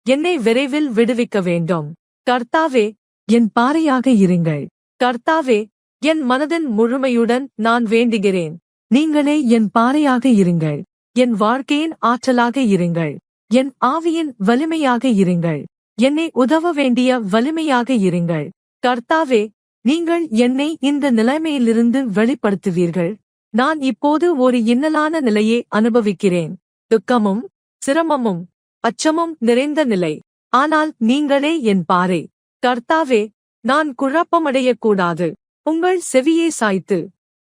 என்னை விரைவில் விடுவிக்க வேண்டும். கர்த்தாவே, என் பாறையாக இருங்கள். கர்த்தாவே, என் மனதின் முழுமையுடன் நான் வேண்டுகிறேன். நீங்களே என் பாறையாக இருங்கள். என் வாழ்க்கையின் ஆற்றலாக இருங்கள். என் ஆவியின் வலிமையாக இருங்கள். என்னை உதவ வேண்டிய வலிமையாக இருங்கள். கர்த்தாவே, நீங்கள் என்னை இந்த நிலைமையிலிருந்து வெளிப்படுத்துவீர்கள். நான் இப்போது ஒரு இன்னலான நிலையை அனுபவிக்கிறேன். துக்கமும் சிரமமும் அச்சமும் நிறைந்த நிலை. ஆனால் நீங்களே என் பாறை. கர்த்தாவே, நான் குழப்பமடையக்கூடாது. உங்கள் செவியை சாய்த்து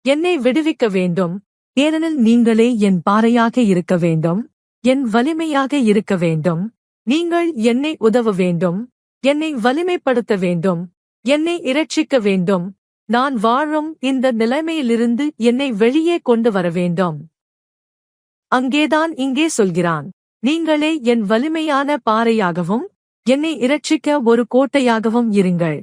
என்னை விடுவிக்க வேண்டும். ஏனெனில் நீங்களே என் பாறையாக இருக்க வேண்டும். என் வலிமையாக இருக்க வேண்டும். நீங்கள் என்னை உதவ வேண்டும். என்னை வலிமைப்படுத்த வேண்டும். என்னை இரட்சிக்க வேண்டும். நான் வாழும் இந்த நிலைமையிலிருந்து என்னை வெளியே கொண்டு வர வேண்டும். அங்கேதான் இங்கே சொல்கிறான், நீங்களே என் வலிமையான பாறையாகவும் என்னை இரட்சிக்க ஒரு கோட்டையாகவும் இருங்கள்.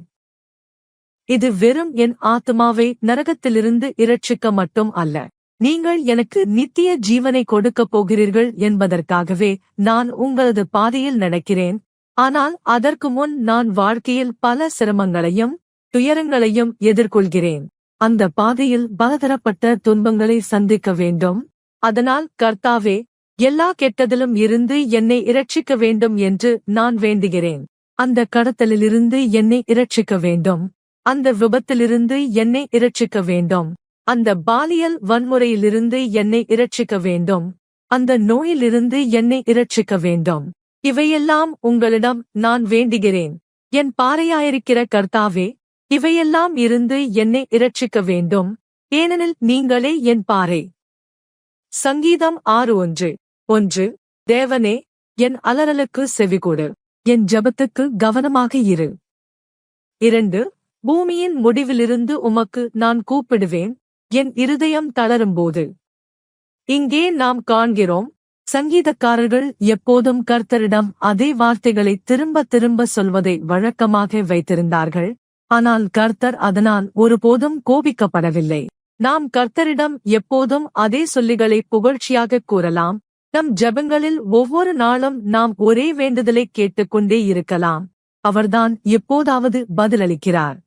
இது வெறும் என் ஆத்துமாவை நரகத்திலிருந்து இரட்சிக்க மட்டும் அல்ல, நீங்கள் எனக்கு நித்திய ஜீவனை கொடுக்கப் போகிறீர்கள் என்பதற்காகவே நான் உங்களது பாதையில் நடக்கிறேன். ஆனால் அதற்கு முன் நான் வாழ்க்கையில் பல சிரமங்களையும் துயரங்களையும் எதிர்கொள்கிறேன். அந்த பாதையில் பலதரப்பட்ட துன்பங்களை சந்திக்க வேண்டும். அதனால் கர்த்தாவே, எல்லா கெட்டதிலும் இருந்து என்னை இரட்சிக்க வேண்டும் என்று நான் வேண்டுகிறேன். அந்த கடத்தலிலிருந்து என்னை இரட்சிக்க வேண்டும். அந்த விபத்திலிருந்து என்னை இரட்சிக்க வேண்டும். அந்த பாலியல் வன்முறையிலிருந்து என்னை இரட்சிக்க வேண்டும். அந்த நோயிலிருந்து என்னை இரட்சிக்க வேண்டும். இவையெல்லாம் உங்களிடம் நான் வேண்டுகிறேன். என் பாறையாயிருக்கிற கர்த்தாவே, இவையெல்லாம் இருந்து என்னை இரட்சிக்க வேண்டும். ஏனெனில் நீங்களே என் பாறை. சங்கீதம் 6:1. தேவனே, என் அலறலுக்கு செவிகொடு. என் ஜெபத்துக்கு கவனமாக இரு. 2. பூமியின் முடிவிலிருந்து உமக்கு நான் கூப்பிடுவேன், என் இருதயம் தளரும்போது. இங்கே நாம் காண்கிறோம், சங்கீதக்காரர்கள் எப்போதும் கர்த்தரிடம் அதே வார்த்தைகளை திரும்ப திரும்ப சொல்வதை வழக்கமாக வைத்திருந்தார்கள். ஆனால் கர்த்தர் அதனால் ஒருபோதும் கோபிக்கப்படவில்லை. நாம் கர்த்தரிடம் எப்போதும் அதே சொல்லிகளை புகழ்ச்சியாகக் கூறலாம். நம் ஜெபங்களில் ஒவ்வொரு நாளும் நாம் ஒரே வேண்டுதலை கேட்டுக்கொண்டே இருக்கலாம். அவர்தான் எப்போதாவது பதிலளிக்கிறார்.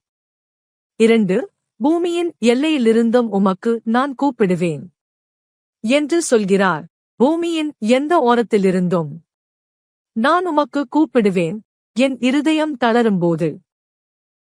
2. பூமியின் எல்லையிலிருந்தும் உமக்கு நான் கூப்பிடுவேன் என்று சொல்கிறார். பூமியின் எந்த ஓரத்திலிருந்தும் நான் உமக்கு கூப்பிடுவேன், என் இருதயம் தளரும்போது.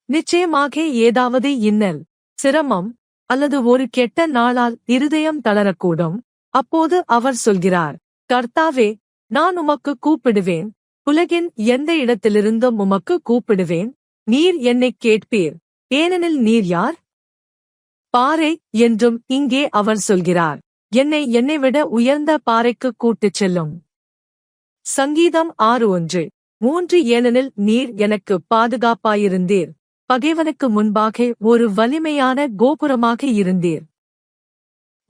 நிச்சயமாக ஏதாவது இன்னல், சிரமம் அல்லது ஒரு கெட்ட நாளால் இருதயம் தளரக்கூடும். அப்போது அவர் சொல்கிறார், கர்த்தாவே, நான் உமக்கு கூப்பிடுவேன். உலகின் எந்த இடத்திலிருந்தும் உமக்கு கூப்பிடுவேன். நீர் என்னைக் கேட்பீர். ஏனெனில் நீர் யார்? பாறை என்றும் இங்கே அவர் சொல்கிறார். என்னை விட உயர்ந்த பாறைக்கு கூட்டிச் செல்லும். சங்கீதம் 6:1-3. ஏனெனில் நீர் எனக்கு பாதுகாப்பாயிருந்தீர். பகைவனுக்கு முன்பாக ஒரு வலிமையான கோபுரமாக இருந்தீர்.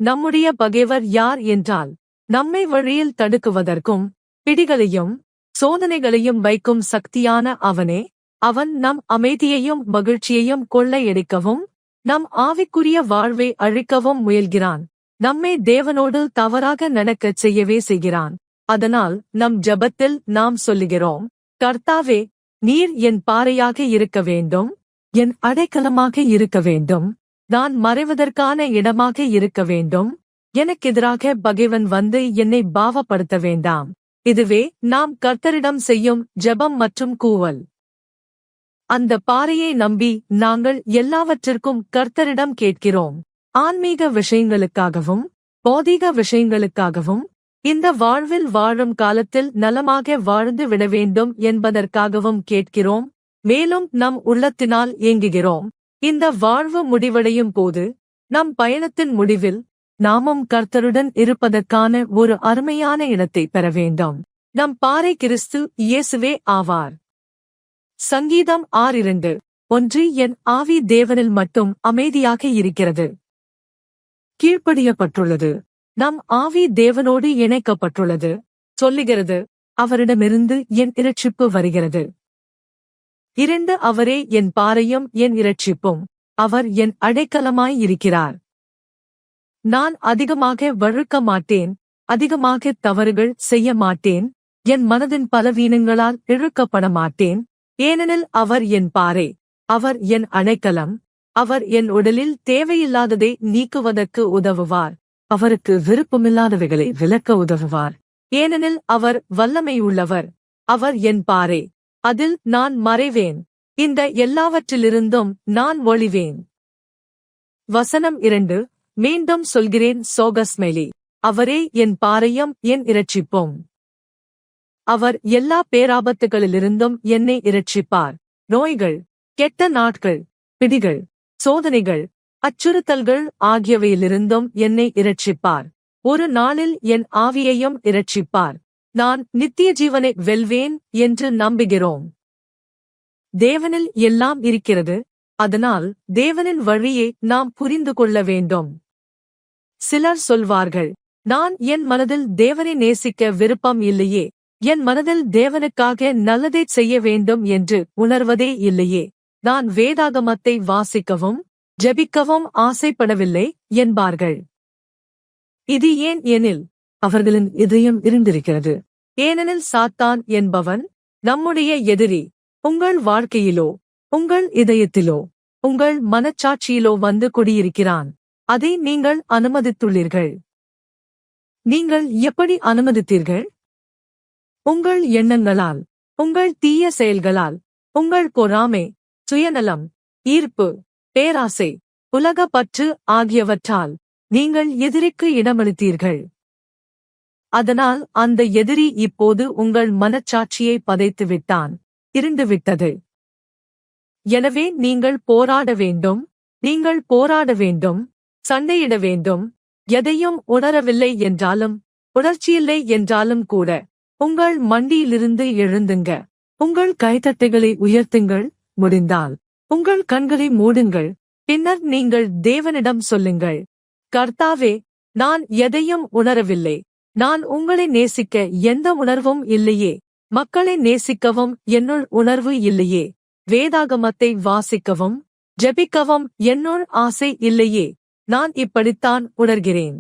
நம்முடைய பகைவர் யார் என்றால், நம்மை வழியில் தடுக்குவதற்கும் பிடிகளையும் சோதனைகளையும் வைக்கும் சக்தியான அவனே. அவன் நம் அமைதியையும் மகிழ்ச்சியையும் கொள்ளையடிக்கவும் நம் ஆவிக்குரிய வாழ்வை அழிக்கவும் முயல்கிறான். நம்மை தேவனோடு தவறாக நடக்கச் செய்யவே செய்கிறான். அதனால் நம் ஜெபத்தில் நாம் சொல்லுகிறோம், கர்த்தாவே, நீர் என் பாறையாக இருக்க வேண்டும், என் அடைக்கலமாக இருக்க வேண்டும், நான் மறைவதற்கான இடமாக இருக்க வேண்டும். எனக்கெதிராக பகைவன் வந்து என்னை பாவப்படுத்த வேண்டாம். இதுவே நாம் கர்த்தரிடம் செய்யும் ஜெபம் மற்றும் கூவல். அந்த பாறையை நம்பி நாங்கள் எல்லாவற்றிற்கும் கர்த்தரிடம் கேட்கிறோம். ஆன்மீக விஷயங்களுக்காகவும் பௌதீக விஷயங்களுக்காகவும் இந்த வாழ்வில் வாழும் காலத்தில் நலமாக வாழ்ந்து விட வேண்டும் என்பதற்காகவும் கேட்கிறோம். மேலும் நம் உள்ளத்தினால் ஏங்குகிறோம். இந்த வாழ்வு முடிவடையும் போது நம் பயணத்தின் முடிவில் நாமும் கர்த்தருடன் இருப்பதற்கான ஒரு அருமையான இடத்தை பெற வேண்டும். நம் பாறை கிறிஸ்து இயேசுவே ஆவார். சங்கீதம் 6:2. 1. என் ஆவி தேவனில் மட்டும் அமைதியாக இருக்கிறது. கீழ்ப்படியப்பட்டுள்ளது. நம் ஆவி தேவனோடு இணைக்கப்பட்டுள்ளது. சொல்லுகிறது, அவரிடமிருந்து என் இரட்சிப்பு வருகிறது. 2. அவரே என் பாறையும் என் இரட்சிப்பும். அவர் என் அடைக்கலமாய் இருக்கிறார். நான் அதிகமாக வழுக்க மாட்டேன், அதிகமாக தவறுகள் செய்ய மாட்டேன், என் மனதின் பலவீனங்களால் இழுக்கப்பட மாட்டேன், ஏனெனில் அவர் என் பாறை, அவர் என் அடைக்கலம், அவர் என் உடலில் தேவையில்லாததை நீக்குவதற்கு உதவுவார், அவருக்கு விருப்பமில்லாதவைகளை விலக்க உதவுவார், ஏனெனில் அவர் வல்லமையுள்ளவர், அவர் என் பாறை, அதில் நான் மறைவேன், இந்த எல்லாவற்றிலிருந்தும் நான் ஒளிவேன். வசனம் 2. மீண்டும் சொல்கிறேன், சோகஸ்மெலி. அவரே என் பாறையும் என் இரட்சிப்பும். அவர் எல்லா பேராபத்துகளிலிருந்தும் என்னை இரட்சிப்பார். நோய்கள், கெட்ட நாட்கள், பிடிகள், சோதனைகள், அச்சுறுத்தல்கள் ஆகியவையிலிருந்தும் என்னை இரட்சிப்பார். ஒரு நாளில் என் ஆவியையும் இரட்சிப்பார். நான் நித்திய ஜீவனை வெல்வேன் என்று நம்புகிறோம். தேவனில் எல்லாம் இருக்கிறது, அதனால் தேவனின் வழியை நாம் புரிந்து கொள்ள வேண்டும். சிலர் சொல்வார்கள், நான் என் மனதில் தேவனை நேசிக்க விருப்பம் இல்லையே, என் மனதில் தேவனுக்காக நல்லதைச் செய்ய வேண்டும் என்று உணர்வதே இல்லையே, நான் வேதாகமத்தை வாசிக்கவும் ஜெபிக்கவும் ஆசைப்படவில்லை என்பார்கள். இது ஏன் எனில், அவர்களின் இதயம் இருண்டிருக்கிறது. ஏனெனில் சாத்தான் என்பவன் நம்முடைய எதிரி. உங்கள் வாழ்க்கையிலோ, உங்கள் இதயத்திலோ, உங்கள் மனச்சாட்சியிலோ வந்து குடியிருக்கிறான். அதை நீங்கள் அனுமதித்துள்ளீர்கள். நீங்கள் எப்படி அனுமதித்தீர்கள்? உங்கள் எண்ணங்களால், உங்கள் தீய செயல்களால், உங்கள் பொறாமை, சுயநலம், ஈர்ப்பு, பேராசை, உலக பற்று ஆகியவற்றால் நீங்கள் எதிரிக்கு இடமளித்தீர்கள். அதனால் அந்த எதிரி இப்போது உங்கள் மனச்சாட்சியை பதைத்து விட்டான், இருண்டுவிட்டது. எனவே நீங்கள் போராட வேண்டும், நீங்கள் போராட வேண்டும், சண்டையிட வேண்டும். எதையும் உணரவில்லை என்றாலும், உணர்ச்சியில்லை என்றாலும் கூட, உங்கள் மண்டியிலிருந்து எழுந்துங்க. உங்கள் கைத்தட்டைகளை உயர்த்துங்கள், முடிந்தால் உங்கள் கண்களை மூடுங்கள். பின்னர் நீங்கள் தேவனிடம் சொல்லுங்கள், கர்த்தாவே, நான் எதையும் உணரவில்லை, நான் உங்களை நேசிக்க எந்த உணர்வும் இல்லையே, மக்களை நேசிக்கவும் என்னுள் உணர்வு இல்லையே, வேதாகமத்தை வாசிக்கவும் ஜெபிக்கவும் என்னுள் ஆசை இல்லையே, நான் இப்படித்தான் உணர்கிறேன்.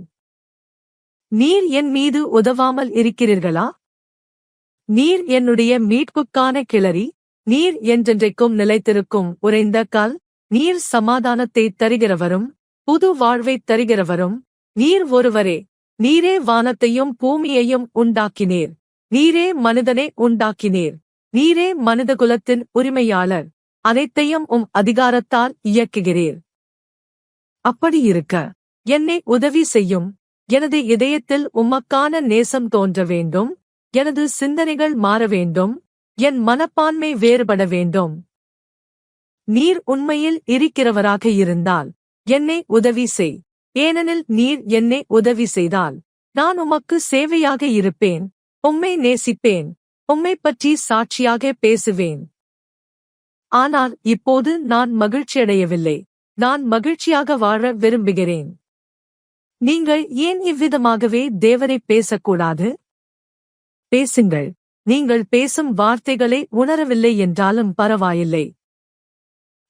நீர் என் மீது உதவாமல் இருக்கிறீர்களா? நீர் என்னுடைய மீட்புக்கான கிளறி, நீர் என்றென்றைக்கும் நிலைத்திருக்கும் உறைந்த கல், நீர் சமாதானத்தை தருகிறவரும் புது வாழ்வைத் தருகிறவரும் நீர் ஒருவரே. நீரே வானத்தையும் பூமியையும் உண்டாக்கினீர், நீரே மனிதனை உண்டாக்கினீர், நீரே மனிதகுலத்தின் உரிமையாளர், அனைத்தையும் அதிகாரத்தால் இயக்குகிறீர். அப்படியிருக்க என்னை உதவி செய்யும். எனது இதயத்தில் உமக்கான நேசம் தோன்ற வேண்டும், எனது சிந்தனைகள் மாற வேண்டும், என் மனப்பான்மை வேறுபட வேண்டும். நீர் உண்மையில் இருக்கிறவராக இருந்தால் என்னை உதவி செய், ஏனெனில் நீர் என்னை உதவி செய்தால் நான் உமக்கு சேவையாக இருப்பேன், உம்மை நேசிப்பேன், உம்மைப் பற்றி சாட்சியாக பேசுவேன். ஆனால் இப்போது நான் மகிழ்ச்சியடையவில்லை, நான் மகிழ்ச்சியாக வாழ விரும்புகிறேன். நீங்கள் ஏன் இவ்விதமாகவே தேவனை பேசக்கூடாது? பேசுங்கள். நீங்கள் பேசும் வார்த்தைகளை உணரவில்லை என்றாலும் பரவாயில்லை.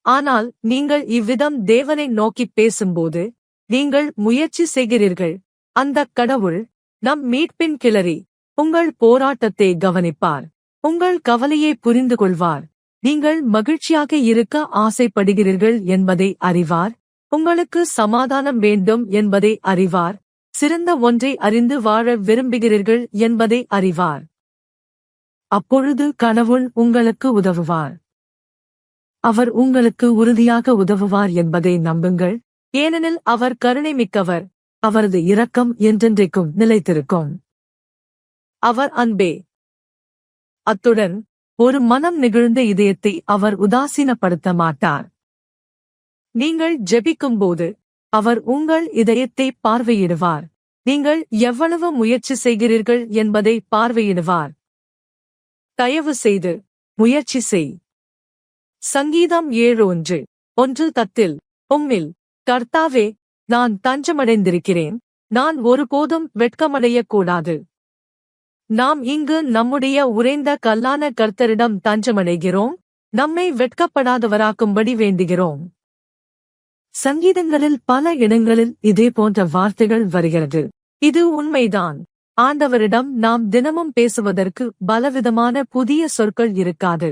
ஆனால் நீங்கள் இவ்விதம் தேவனை நோக்கிப் பேசும்போது நீங்கள் முயற்சி செய்கிறீர்கள். அந்தக் கடவுள், நம் மீட்பின் கிளறி, உங்கள் போராட்டத்தை கவனிப்பார், உங்கள் கவலையை புரிந்து கொள்வார். நீங்கள் மகிழ்ச்சியாக இருக்க ஆசைப்படுகிறீர்கள் என்பதை அறிவார், உங்களுக்கு சமாதானம் வேண்டும் என்பதை அறிவார், சிறந்த ஒன்றை அறிந்து வாழ விரும்புகிறீர்கள் என்பதை அறிவார். அப்பொழுது கடவுள் உங்களுக்கு உதவுவார். அவர் உங்களுக்கு உறுதியாக உதவுவார் என்பதை நம்புங்கள், ஏனெனில் அவர் கருணை மிக்கவர், அவரது இரக்கம் என்றென்றைக்கும் நிலைத்திருக்கும். அவர் அன்பே. அத்துடன் ஒரு மனம் நெகிழ்ந்த இதயத்தை அவர் உதாசீனப்படுத்த மாட்டார். நீங்கள் ஜெபிக்கும்போது அவர் உங்கள் இதயத்தை பார்வையிடுவார். நீங்கள் எவ்வளவு முயற்சி செய்கிறீர்கள் என்பதை பார்வையிடுவார். தயவு செய்து முயற்சி செய். சங்கீதம் 7:1 1 தத்தில் உம்மில் கர்த்தாவே, நான் தஞ்சமடைந்திருக்கிறேன், நான் ஒருபோதும் வெட்கமடையக்கூடாது. நாம் இங்கு நம்முடைய உறைந்த கல்லான கர்த்தரிடம் தஞ்சமடைகிறோம், நம்மை வெட்கப்படாதவராக்கும்படி வேண்டுகிறோம். சங்கீதங்களில் பல இடங்களில் இதே போன்ற வார்த்தைகள் வருகிறது. இது உண்மைதான். ஆண்டவரிடம் நாம் தினமும் பேசுவதற்கு பலவிதமான புதிய சொற்கள் இருக்காது.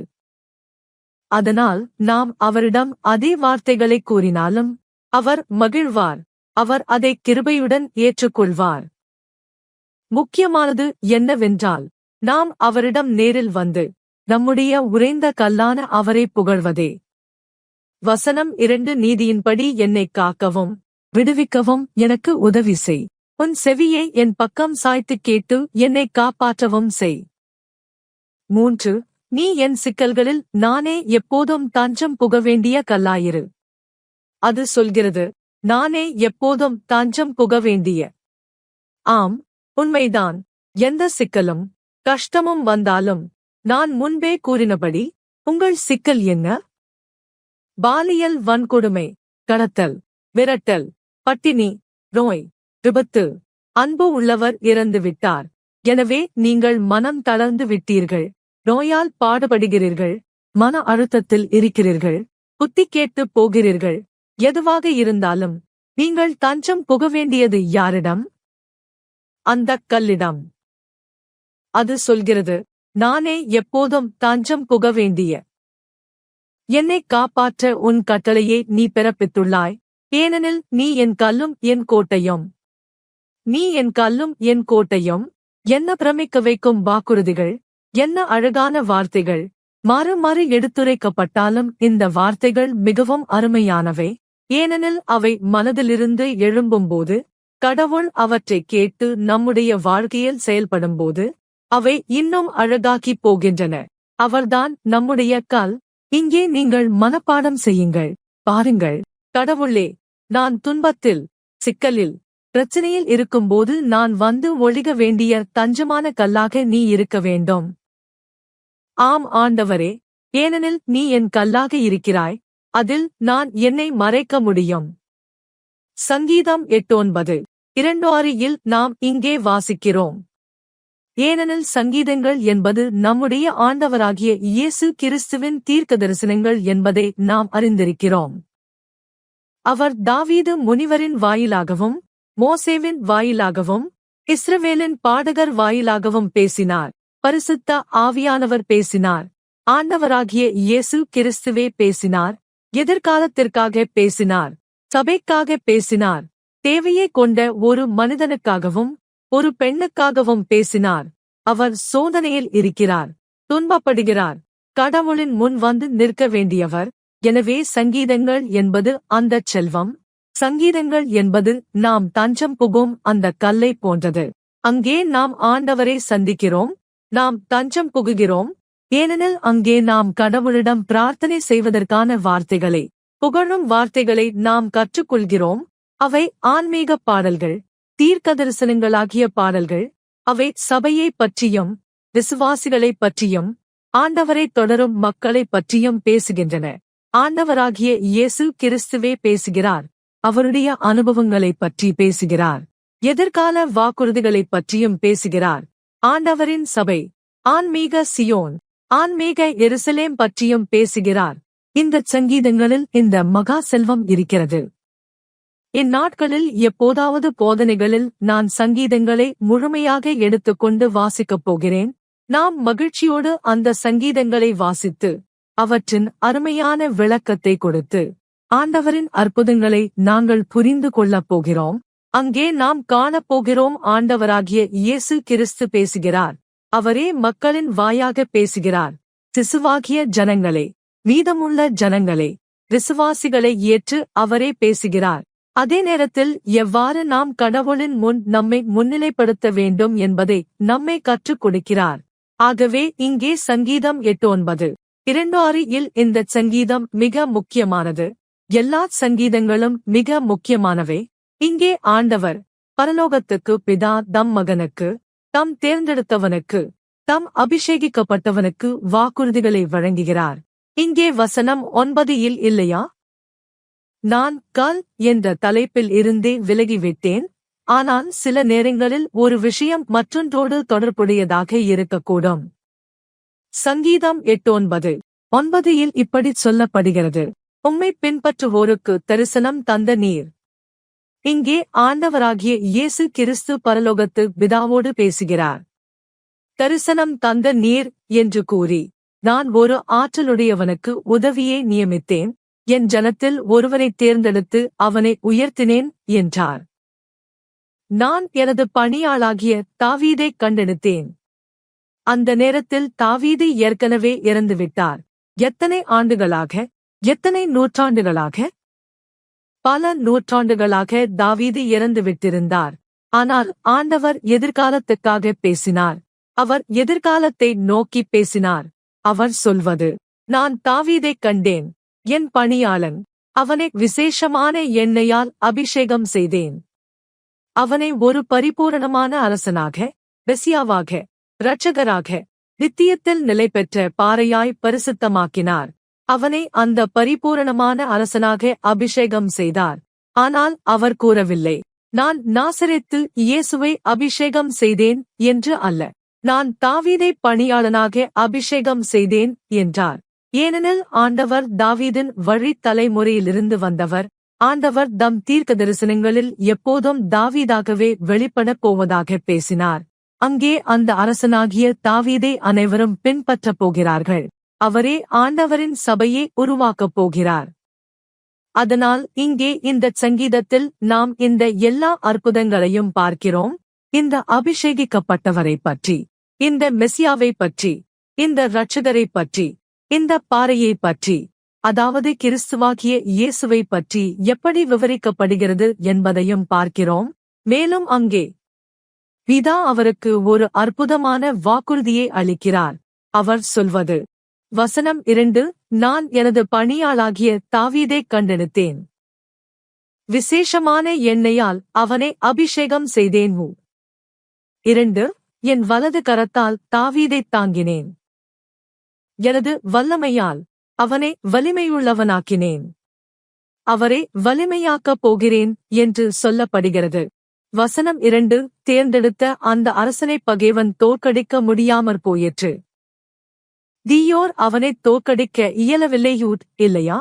அதனால் நாம் அவரிடம் அதே வார்த்தைகளை கூறினாலும் அவர் மகிழ்வார், அவர் அதை கிருபையுடன் ஏற்றுக்கொள்வார். முக்கியமானது என்னவென்றால், நாம் அவரிடம் நேரில் வந்து நம்முடைய உறைந்த கல்லான அவரை புகழ்வதே. வசனம் 2 நீதியின்படி என்னைக் காக்கவும் விடுவிக்கவும் எனக்கு உதவி செய். உன் செவியை என் பக்கம் சாய்த்துக் கேட்டு என்னைக் காப்பாற்றவும் செய். 3 நீ என் சிக்கல்களில் நானே எப்போதும் தஞ்சம் புக வேண்டிய கல்லாயிரு. அது சொல்கிறது, நானே எப்போதும் தஞ்சம் புக வேண்டிய. ஆம், உண்மைதான். எந்த சிக்கலும் கஷ்டமும் வந்தாலும் நான் முன்பே கூறினபடி, உங்கள் சிக்கல் என்ன? பாலியல் வன்கொடுமை, கடத்தல், விரட்டல், பட்டினி, நோய், விபத்து. அன்பு உள்ளவர் இறந்துவிட்டார், எனவே நீங்கள் மனம் தளர்ந்து விட்டீர்கள், நோயால் பாடுபடுகிறீர்கள், மன அழுத்தத்தில் இருக்கிறீர்கள், புத்தி கேட்டுப் போகிறீர்கள். எதுவாக இருந்தாலும் நீங்கள் தஞ்சம் புக வேண்டியது யாரிடம்? அந்தக் கல்லிடம். அது சொல்கிறது, நானே எப்போதும் தஞ்சம் புக வேண்டிய. என்னைக் காப்பாற்ற உன் கட்டளையை நீ பிறப்பித்துள்ளாய், ஏனெனில் நீ என் கல்லும் என் கோட்டையும். நீ என் கல்லும் என் கோட்டையும். என்ன பிரமிக்க வைக்கும் வாக்குறுதிகள், என்ன அழகான வார்த்தைகள். மறு எடுத்துரைக்கப்பட்டாலும் இந்த வார்த்தைகள் மிகவும் அருமையானவை, ஏனெனில் அவை மனதிலிருந்து எழும்பும்போது, கடவுள் அவற்றைக் கேட்டு நம்முடைய வாழ்க்கையில் செயல்படும்போது அவை இன்னும் அழகாக்கிப் போகின்றன. அவர்தான் நம்முடைய கல். இங்கே நீங்கள் மனப்பாடம் செய்யுங்கள். பாருங்கள், கடவுளே, நான் துன்பத்தில், சிக்கலில், பிரச்சனையில் இருக்கும்போது நான் வந்து ஒழிக வேண்டிய தஞ்சமான கல்லாக நீ இருக்க வேண்டும். ஆம் ஆண்டவரே, ஏனெனில் நீ என் கல்லாக இருக்கிறாய், அதில் நான் என்னை மறைக்க முடியும். சங்கீதம் 8:9 2:6 நாம் இங்கே வாசிக்கிறோம். ஏனெனில் சங்கீதங்கள் என்பது நம்முடைய ஆண்டவராகிய இயேசு கிறிஸ்துவின் தீர்க்கதரிசனங்கள் என்பதை நாம் அறிந்திருக்கிறோம். அவர் தாவீது முனிவரின் வாயிலாகவும், மோசேவின் வாயிலாகவும், இஸ்ரவேலின் பாடகர் வாயிலாகவும் பேசினார். பரிசுத்த ஆவியானவர் பேசினார். ஆண்டவராகிய இயேசு கிறிஸ்துவே பேசினார். எதிர்காலத்திற்காக பேசினார். சபைக்காக பேசினார். தேவையை கொண்ட ஒரு மனிதனுக்காகவும் ஒரு பெண்ணுக்காகவும் பேசினார். அவர் சோதனையில் இருக்கிறார், துன்பப்படுகிறார், கடவுளின் முன் வந்து நிற்க வேண்டியவர். எனவே சங்கீதங்கள் என்பது அந்தச் செல்வம். சங்கீதங்கள் என்பது நாம் தஞ்சம் புகும் அந்த கல்லை போன்றது. அங்கே நாம் ஆண்டவரை சந்திக்கிறோம், நாம் தஞ்சம் புகுகிறோம். ஏனெனில் அங்கே நாம் கடவுளிடம் பிரார்த்தனை செய்வதற்கான வார்த்தைகளை, புகழும் வார்த்தைகளை நாம் கற்றுக்கொள்கிறோம். அவை ஆன்மீக பாடல்கள், தீர்க்கதரிசனங்களாகிய பாடல்கள். அவை சபையைப் பற்றியும், விசுவாசிகளைப் பற்றியும், ஆண்டவரை தொடரும் மக்களைப் பற்றியும் பேசுகின்றன. ஆண்டவராகிய இயேசு கிறிஸ்துவே பேசுகிறார். அவருடைய அனுபவங்களைப் பற்றி பேசுகிறார். எதிர்கால வாக்குறுதிகளைப் பற்றியும் பேசுகிறார். ஆண்டவரின் சபை, ஆன்மீக சியோன், ஆன்மீக எருசலேம் பற்றியும் பேசுகிறார். இந்தச் சங்கீதங்களில் இந்த மகா செல்வம் இருக்கிறது. இந்நாட்களில் எப்போதாவது போதனைகளில் நான் சங்கீதங்களை முழுமையாக எடுத்துக்கொண்டு வாசிக்கப் போகிறேன். நாம் மகிழ்ச்சியோடு அந்த சங்கீதங்களை வாசித்து, அவற்றின் அருமையான விளக்கத்தை கொடுத்து, ஆண்டவரின் அற்புதங்களை நாங்கள் புரிந்து கொள்ளப் போகிறோம். அங்கே நாம் காணப்போகிறோம், ஆண்டவராகிய இயேசு கிறிஸ்து பேசுகிறார். அவரே மக்களின் வாயாக பேசுகிறார். சிசுவாகிய ஜனங்களே, மீதமுள்ள ஜனங்களே, விசுவாசிகளை ஏற்று அவரே பேசுகிறார். அதே நேரத்தில் எவ்வாறு நாம் கடவுளின் முன் நம்மை முன்னிலைப்படுத்த வேண்டும் என்பதை நம்மை கற்றுக் கொடுக்கிறார். ஆகவே இங்கே சங்கீதம் 8:9 2:6 இந்தச் சங்கீதம் மிக முக்கியமானது. எல்லா சங்கீதங்களும் மிக முக்கியமானவை. இங்கே ஆண்டவர் பரலோகத்துக்கு பிதா தம் மகனுக்கு, தம் தேர்ந்தெடுத்தவனுக்கு, தம் அபிஷேகிக்கப்பட்டவனுக்கு வாக்குறுதிகளை வழங்குகிறார். இங்கே வசனம் 9 இல்லையா? நான் கல் என்ற தலைப்பில் இருந்தே விலகிவிட்டேன். ஆனால் சில நேரங்களில் ஒரு விஷயம் மற்றொன்றோடு தொடர்புடையதாக இருக்கக்கூடும். சங்கீதம் 8:9 இப்படிச் சொல்லப்படுகிறது. உம்மை பின்பற்றுவோருக்கு தரிசனம் தந்த நீர். இங்கே ஆண்டவராகிய இயேசு கிறிஸ்து பரலோகத்து பிதாவோடு பேசுகிறார். தரிசனம் தந்த நீர் என்று கூறி, நான் ஒரு ஆற்றலுடையவனுக்கு உதவியை நியமித்தேன், என் ஜனத்தில் ஒருவனைத் தேர்ந்தெடுத்து அவனை உயர்த்தினேன் என்றார். நான் எனது பணியாளாகிய தாவீதைக் கண்டெடுத்தேன். அந்த நேரத்தில் தாவீது ஏற்கனவே இறந்துவிட்டார். எத்தனை ஆண்டுகளாக, எத்தனை நூற்றாண்டுகளாக? பல நூற்றாண்டுகளாக தாவீது இறந்துவிட்டிருந்தார். ஆனால் ஆண்டவர் எதிர்காலத்துக்காக பேசினார். அவர் எதிர்காலத்தை நோக்கி பேசினார். அவர் சொல்வது, நான் தாவீதைக் கண்டேன், என் பணியாளன். அவனை விசேஷமான எண்ணெயால் அபிஷேகம் செய்தேன். அவனை ஒரு பரிபூரணமான அரசனாக, மெசியாவாக, இரட்சகராக, நித்தியத்தில் நிலைபெற்ற பாறையாய் பரிசுத்தமாக்கினார். அவனை அந்த பரிபூரணமான அரசனாக அபிஷேகம் செய்தார். ஆனால் அவர் கூறவில்லை, நான் நாசரேத்து இயேசுவை அபிஷேகம் செய்தேன் என்று அல்ல, நான் தாவீதை பணியாளனாக அபிஷேகம் செய்தேன் என்றார். ஏனெனில் ஆண்டவர் தாவீதின் வழி தலைமுறையிலிருந்து வந்தவர். ஆண்டவர் தம் தீர்க்க தரிசனங்களில் எப்போதும் தாவீதாகவே வெளிப்படப் போவதாக பேசினார். அங்கே அந்த அரசனாகிய தாவீதை அனைவரும் பின்பற்றப் போகிறார்கள். அவரே ஆண்டவரின் சபையை உருவாக்கப் போகிறார். அதனால் இங்கே இந்த சங்கீதத்தில் நாம் இந்த எல்லா அற்புதங்களையும் பார்க்கிறோம். இந்த அபிஷேகிக்கப்பட்டவரை பற்றி, இந்த மெசியாவை பற்றி, இந்த இரட்சகரை பற்றி, இந்த பாறையை பற்றி, அதாவது கிறிஸ்துவாகிய இயேசுவை பற்றி எப்படி விவரிக்கப்படுகிறது என்பதையும் பார்க்கிறோம். மேலும் அங்கே பிதா அவருக்கு ஒரு அற்புதமான வாக்குறுதியை அளிக்கிறார். அவர் சொல்வது, வசனம் 2, நான் எனது பணியாளாகிய தாவீதைக் கண்டெடுத்தேன். விசேஷமான எண்ணெயால் அவனை அபிஷேகம் செய்தேன். 2, என் வலது கரத்தால் தாவீதைத் தாங்கினேன். எனது வல்லமையால் அவனை வலிமையுள்ளவனாக்கினேன். அவரை வலிமையாக்கப் போகிறேன் என்று சொல்லப்படுகிறது. வசனம் 2, தேர்ந்தெடுத்த அந்த அரசனை பகைவன் தோற்கடிக்க முடியாமற் போயிற்று. தீயோர் அவனைத் தோற்கடிக்க இயலவில்லை இல்லையா?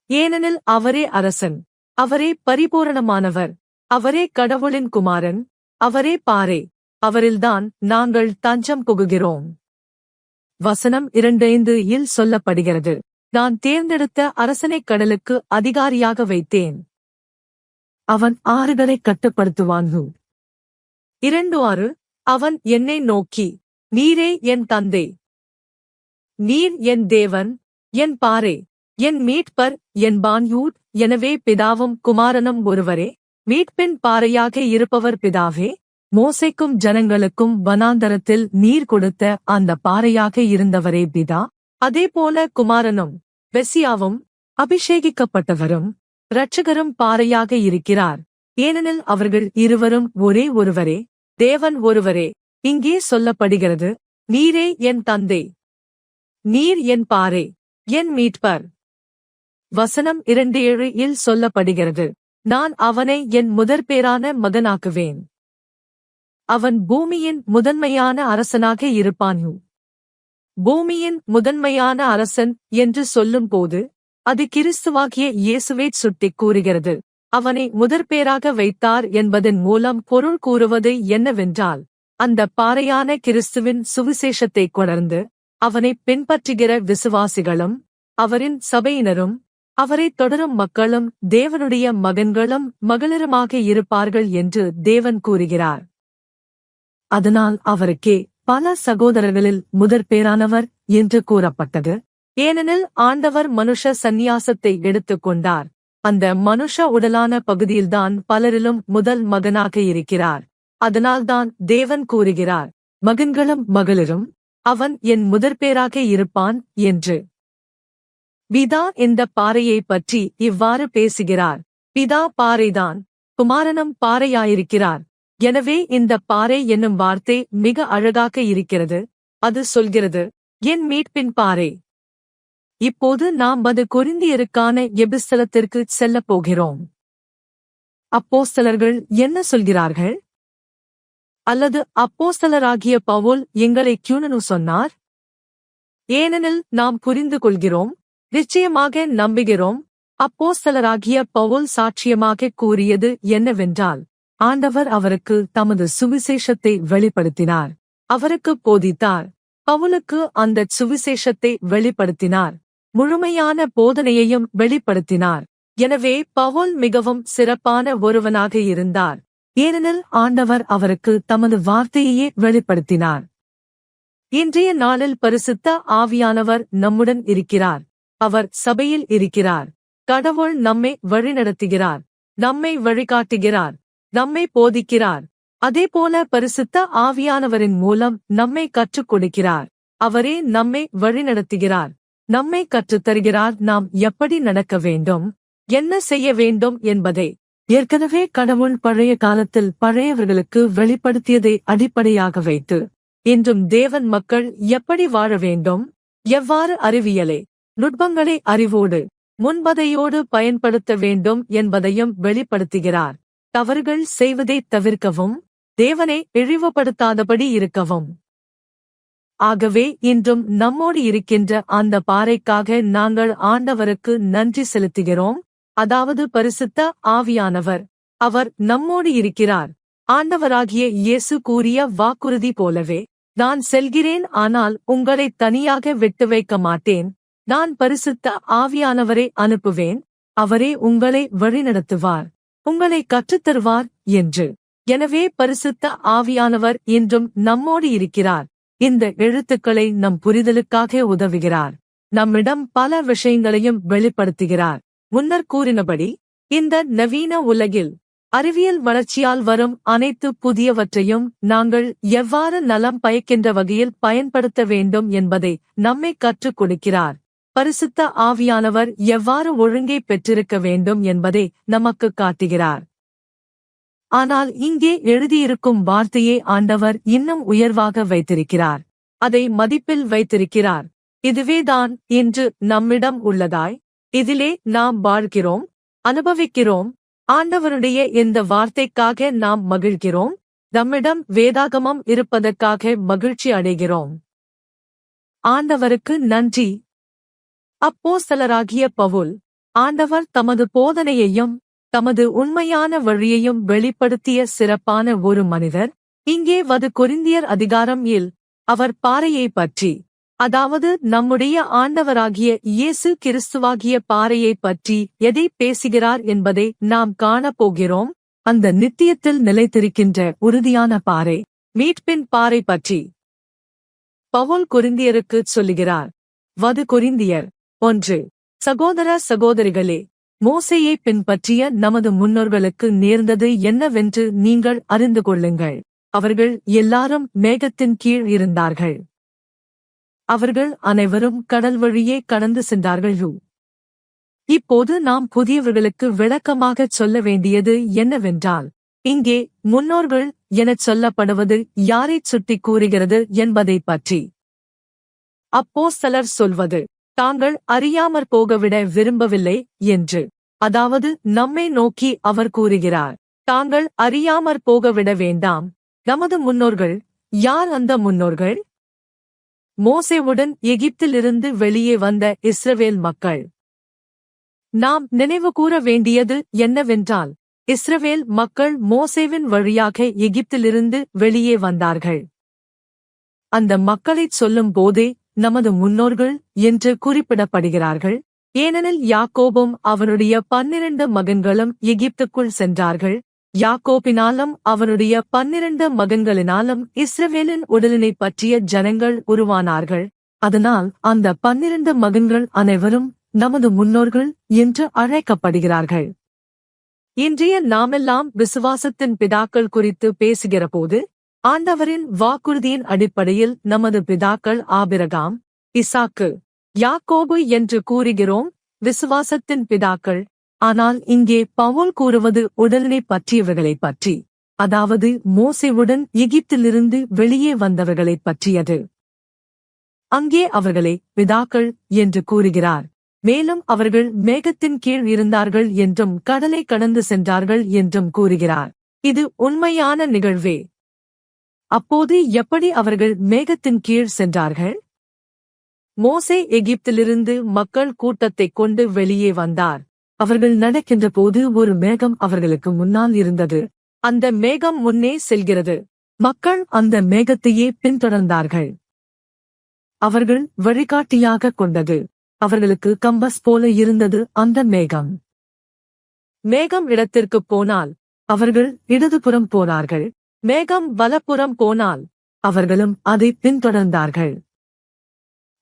ஏனெனில் அவரே அரசன், அவரே பரிபூரணமானவர், அவரே கடவுளின் குமாரன், அவரே பாறை, அவரில்தான் நாங்கள் தஞ்சம் புகுகிறோம். வசனம் 2:5 சொல்லப்படுகிறது, நான் தேர்ந்தெடுத்த அரசனைக் கடலுக்கு அதிகாரியாக வைத்தேன். அவன் ஆறுகளைக் கட்டுப்படுத்துவான். 2:6 அவன் என்னை நோக்கி, நீரே என் தந்தை, நீர் என் தேவன், என் பாறை, என் மீட்பர் என்பான். எனவே பிதாவும் குமாரனும் ஒருவரே, மீட்பின் பாறையாக இருப்பவர் பிதாவே. மோசேக்கும் ஜனங்களுக்கும் வனாந்தரத்தில் நீர் கொடுத்த அந்த பாறையாக இருந்தவரே பிதா. அதேபோல குமாரனும் மெசியாவும் அபிஷேகிக்கப்பட்டவரும் இரட்சகரும் பாறையாக இருக்கிறார். ஏனெனில் அவர்கள் இருவரும் ஒரே ஒருவரே, தேவன் ஒருவரே. இங்கே சொல்லப்படுகிறது, நீரே என் தந்தை, நீர் என் பாறை, என் மீட்பர். வசனம் 2:7 சொல்லப்படுகிறது, நான் அவனை என் முதற்பேறான மகனாக்குவேன். அவன் பூமியின் முதன்மையான அரசனாக இருப்பான். பூமியின் முதன்மையான அரசன் என்று சொல்லும்போது அது கிறிஸ்துவாகிய இயேசுவைச் சுட்டிக் கூறுகிறது. அவனை முதற்பேறாக வைத்தார் என்பதன் மூலம் பொருள் கூறுவது என்னவென்றால், அந்த பாறையான கிறிஸ்துவின் சுவிசேஷத்தைக் கொணர்ந்து அவனைப் பின்பற்றுகிற விசுவாசிகளும் அவரின் சபையினரும் அவரைத் தொடரும் மக்களும் தேவனுடைய மகன்களும் மகளிருமாக இருப்பார்கள் என்று தேவன் கூறுகிறார். அதனால் அவருக்கே பல சகோதரர்களில் முதற்பேறானவர் என்று கூறப்பட்டது. ஏனெனில் ஆண்டவர் மனுஷ சந்நியாசத்தை எடுத்துக்கொண்டார். அந்த மனுஷ உடலான பகுதியில்தான் பலரிலும் முதல் மகனாக இருக்கிறார். அதனால்தான் தேவன் கூறுகிறார், மகன்களும் மகளிரும் அவன் என் முதற்பேறாக இருப்பான் என்று. பிதா இந்த பாறையைப் பற்றி இவ்வாறு பேசுகிறார். பிதா பாறைதான், குமாரனும் பாறையாயிருக்கிறார். எனவே இந்த பாறை என்னும் வார்த்தை மிக அழகாக இருக்கிறது. அது சொல்கிறது, என் மீட்பின் பாறை. இப்போது நாம் கொரிந்தியருக்கான எபிஸ்தலத்திற்கு செல்லப் போகிறோம். அப்போஸ்தலர்கள் என்ன சொல்கிறார்கள்? அல்லது அப்போஸ்தலராகிய பவுல் எங்களை கியூனனு சொன்னார்? ஏனெனில் நாம் புரிந்து கொள்கிறோம், நிச்சயமாக நம்புகிறோம். அப்போஸ்தலராகிய பவுல் சாட்சியமாக கூறியது என்னவென்றால், ஆண்டவர் அவருக்கு தமது சுவிசேஷத்தை வெளிப்படுத்தினார், அவருக்கு போதித்தார். பவுலுக்கு அந்தச் சுவிசேஷத்தை வெளிப்படுத்தினார், முழுமையான போதனையையும் வெளிப்படுத்தினார். எனவே பவுல் மிகவும் சிறப்பான ஒருவனாக இருந்தார், ஏனெனில் ஆண்டவர் அவருக்கு தமது வார்த்தையையே வெளிப்படுத்தினார். இன்றைய நாளில் பரிசுத்த ஆவியானவர் நம்முடன் இருக்கிறார். அவர் சபையில் இருக்கிறார். கடவுள் நம்மை வழிநடத்துகிறார், நம்மை வழிகாட்டுகிறார், நம்மை போதிக்கிறார். அதேபோல பரிசுத்த ஆவியானவரின் மூலம் நம்மை கற்றுக் கொடுக்கிறார். அவரே நம்மை வழிநடத்துகிறார், நம்மை கற்றுத்தருகிறார். நாம் எப்படி நடக்க வேண்டும், என்ன செய்ய வேண்டும் என்பதை ஏற்கனவே கடவுள் பழைய காலத்தில் பழையவர்களுக்கு வெளிப்படுத்தியதை அடிப்படையாக வைத்து இன்றும் தேவன் மக்கள் எப்படி வாழ வேண்டும், எவ்வாறு அறிவியலை நுட்பங்களை அறிவோடு முன்பதையோடு பயன்படுத்த வேண்டும் என்பதையும் வெளிப்படுத்துகிறார். தவறுகள் செய்வதை தவிர்க்கவும், தேவனை இழிவுபடுத்தாதபடி இருக்கவும். ஆகவே இன்றும் நம்மோடு இருக்கின்ற அந்த பாறைக்காக நாங்கள் ஆண்டவருக்கு நன்றி செலுத்துகிறோம். அதாவது பரிசுத்த ஆவியானவர், அவர் நம்மோடு இருக்கிறார். ஆண்டவராகிய இயேசு கூறிய வாக்குறுதி போலவே, நான் செல்கிறேன், ஆனால் உங்களை தனியாக விட்டு வைக்க மாட்டேன். நான் பரிசுத்த ஆவியானவரை அனுப்புவேன், அவரே உங்களை வழிநடத்துவார், உங்களை கற்றுத்தருவார் என்று. எனவே பரிசுத்த ஆவியானவர் இன்றும் நம்மோடு இருக்கிறார். இந்த எழுத்துக்களை நம் புரிதலுக்காக உதவுகிறார். நம்மிடம் பல விஷயங்களையும் வெளிப்படுத்துகிறார். முன்னர் கூறினபடி, இந்த நவீன உலகில் அறிவியல் வளர்ச்சியால் வரும் அனைத்து புதியவற்றையும் நாங்கள் எவ்வாறு நலம் பயக்கின்ற வகையில் பயன்படுத்த வேண்டும் என்பதை நம்மை கற்றுக் கொடுக்கிறார். பரிசுத்த ஆவியானவர் எவ்வாறு ஒழுங்கை பெற்றிருக்க வேண்டும் என்பதை நமக்கு காட்டுகிறார். ஆனால் இங்கே எழுதியிருக்கும் வார்த்தையை ஆண்டவர் இன்னும் உயர்வாக வைத்திருக்கிறார், அதை மதிப்பில் வைத்திருக்கிறார். இதுவேதான் இன்று நம்மிடம் உள்ளதாய், இதிலே நாம் வாழ்கிறோம், அனுபவிக்கிறோம். ஆண்டவருடைய இந்த வார்த்தைக்காக நாம் மகிழ்கிறோம். நம்மிடம் வேதாகமம் இருப்பதற்காக மகிழ்ச்சி அடைகிறோம். ஆண்டவருக்கு நன்றி. அப்போஸ்தலராகிய பவுல், ஆண்டவர் தமது போதனையையும் தமது உண்மையான வழியையும் வெளிப்படுத்திய சிறப்பான ஒரு மனிதர். இங்கே கொரிந்தியர் அதிகாரம் 7 அவர் பாறையை பற்றி, அதாவது நம்முடைய ஆண்டவராகிய இயேசு கிறிஸ்துவாகிய பாறையை பற்றி எதை பேசுகிறார் என்பதை நாம் காணப்போகிறோம். அந்த நித்தியத்தில் நிலைத்திருக்கின்ற உறுதியான பாறை, மீட்பின் பாறை பற்றி பவுல் கொரிந்தியருக்குச் சொல்லுகிறார். கொரிந்தியர் 1. சகோதர சகோதரிகளே, மோசேயை பின்பற்றிய நமது முன்னோர்களுக்கு நேர்ந்தது என்னவென்று நீங்கள் அறிந்து கொள்ளுங்கள். அவர்கள் எல்லாரும் மேகத்தின் கீழ் இருந்தார்கள். அவர்கள் அனைவரும் கடல் வழியே கடந்து சென்றார்கள். இப்போது நாம் புதியவர்களுக்கு விளக்கமாகச் சொல்ல வேண்டியது என்னவென்றால், இங்கே முன்னோர்கள் எனச் சொல்லப்படுவது யாரைச் சுட்டிக் கூறுகிறது என்பதை பற்றி. அப்போஸ்தலர் சொல்வது, தாங்கள் அறியாமற் போகவிட விரும்பவில்லை என்று. அதாவது நம்மை நோக்கி அவர் கூறுகிறார், தாங்கள் அறியாமற் போகவிட வேண்டாம். நமது முன்னோர்கள் யார்? அந்த முன்னோர்கள் மோசேவுடன் எகிப்திலிருந்து வெளியே வந்த இஸ்ரவேல் மக்கள். நாம் நினைவுகூர வேண்டியது என்னவென்றால், இஸ்ரவேல் மக்கள் மோசேவின் வழியாக எகிப்திலிருந்து வெளியே வந்தார்கள். அந்த மக்களைச் சொல்லும் போதே நமது முன்னோர்கள் என்று குறிப்பிடப்படுகிறார்கள். ஏனெனில் யாக்கோபும் அவனுடைய 12 மகன்களும் எகிப்துக்குள் சென்றார்கள். யாக்கோபினாலும் அவனுடைய 12 மகன்களினாலும் இஸ்ரவேலின் உடலினை பற்றிய ஜனங்கள் உருவானார்கள். அதனால் அந்த 12 மகன்கள் அனைவரும் நமது முன்னோர்கள் என்று அழைக்கப்படுகிறார்கள். இன்றைய நாமெல்லாம் விசுவாசத்தின் பிதாக்கள் குறித்து பேசுகிறபோது, ஆண்டவரின் வாக்குறுதியின் அடிப்படையில் நமது பிதாக்கள் ஆபிரகாம், இசாக்கு, யாக்கோபு என்று கூறுகிறோம், விசுவாசத்தின் பிதாக்கள். ஆனால் இங்கே பவுல் கூறுவது உடலினை பற்றியவர்களைப் பற்றி, அதாவது மோசேவுடன் எகிப்திலிருந்து வெளியே வந்தவர்களைப் பற்றியது. அங்கே அவர்களை பிதாக்கள் என்று கூறுகிறார். மேலும் அவர்கள் மேகத்தின் கீழ் இருந்தார்கள் என்றும் கடலை கடந்து சென்றார்கள் என்றும் கூறுகிறார். இது உண்மையான நிகழ்வே. அப்போது எப்படி அவர்கள் மேகத்தின் கீழ் சென்றார்கள்? மோசே எகிப்திலிருந்து மக்கள் கூட்டத்தைக் கொண்டு வெளியே வந்தார். அவர்கள் நடக்கின்ற போது ஒரு மேகம் அவர்களுக்கு முன்னால் இருந்தது. அந்த மேகம் முன்னே செல்கிறது. மக்கள் அந்த மேகத்தையே பின்தொடர்ந்தார்கள். அவர்கள் வழிகாட்டியாக கொண்டது. அவர்களுக்கு கம்பஸ் போல இருந்தது அந்த மேகம். மேகம் இடத்திற்குப் போனால் அவர்கள் இடதுபுறம் போனார்கள். மேகம் வலப்புறம் போனால் அவர்களும் அதை பின்தொடர்ந்தார்கள்.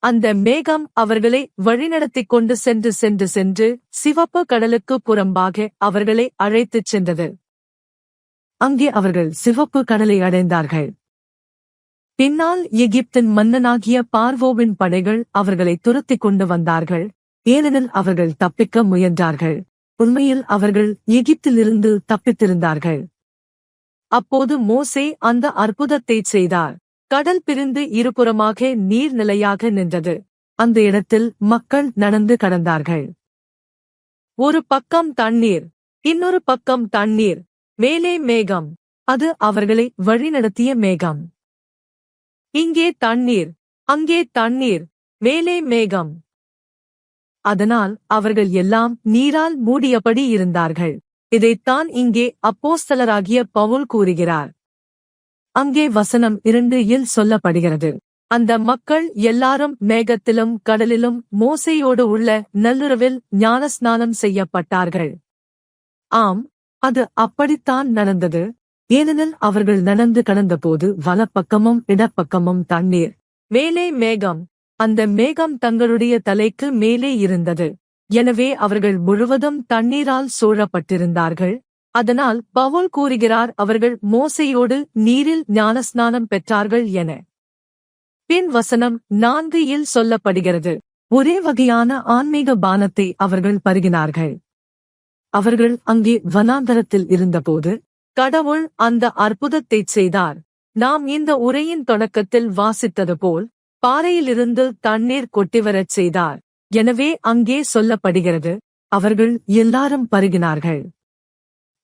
அந்த மேகம் அவர்களை வழிநடத்திக் கொண்டு சென்று சிவப்பு கடலுக்கு புறம்பாக அவர்களை அழைத்துச் சென்றது. அங்கே அவர்கள் சிவப்பு கடலை அடைந்தார்கள். பின்னால் எகிப்தின் மன்னனாகிய பார்வோவின் படைகள் அவர்களை துரத்திக் கொண்டு வந்தார்கள். ஏனெனில் அவர்கள் தப்பிக்க முயன்றார்கள். உண்மையில் அவர்கள் எகிப்திலிருந்து தப்பித்திருந்தார்கள். அப்போது மோசே அந்த அற்புதத்தைச் செய்தார். கடல் பிரிந்து இருபுறமாக நீர்நிலையாக நின்றது. அந்த இடத்தில் மக்கள் நடந்து கடந்தார்கள். ஒரு பக்கம் தண்ணீர், இன்னொரு பக்கம் தண்ணீர், மேலே மேகம். அது அவர்களை வழிநடத்திய மேகம். இங்கே தண்ணீர், அங்கே தண்ணீர், மேலே மேகம். அதனால் அவர்கள் எல்லாம் நீரால் மூடியபடி இருந்தார்கள். இதைத்தான் இங்கே அப்போஸ்தலராகிய பவுல் கூறுகிறார். அங்கே வசனம் 2 சொல்லப்படுகிறது. அந்த மக்கள் எல்லாரும் மேகத்திலும் கடலிலும் மோசேயோடு உள்ள நல்லுறவில் ஞானஸ்நானம் செய்யப்பட்டார்கள். ஆம், அது அப்படித்தான் நடந்தது. ஏனெனில் அவர்கள் நடந்து கடந்தபோது வலப்பக்கமும் இடப்பக்கமும் தண்ணீர், மேலே மேகம். அந்த மேகம் தங்களுடைய தலைக்கு மேலே இருந்தது. எனவே அவர்கள் முழுவதும் தண்ணீரால் சூழப்பட்டிருந்தார்கள். அதனால் பவுல் கூறுகிறார், அவர்கள் மோசேயோடு நீரில் ஞானஸ்நானம் பெற்றார்கள் என. பின் வசனம் 4 சொல்லப்படுகிறது. ஒரே வகையான ஆன்மீக பானத்தை அவர்கள் பருகினார்கள். அவர்கள் அங்கே வனாந்தரத்தில் இருந்தபோது கடவுள் அந்த அற்புதத்தைச் செய்தார். நாம் இந்த உரையின் தொடக்கத்தில் வாசித்தது போல் பாறையிலிருந்து தண்ணீர் கொட்டிவரச் செய்தார். எனவே அங்கே சொல்லப்படுகிறது, அவர்கள் எல்லாரும் பருகினார்கள்.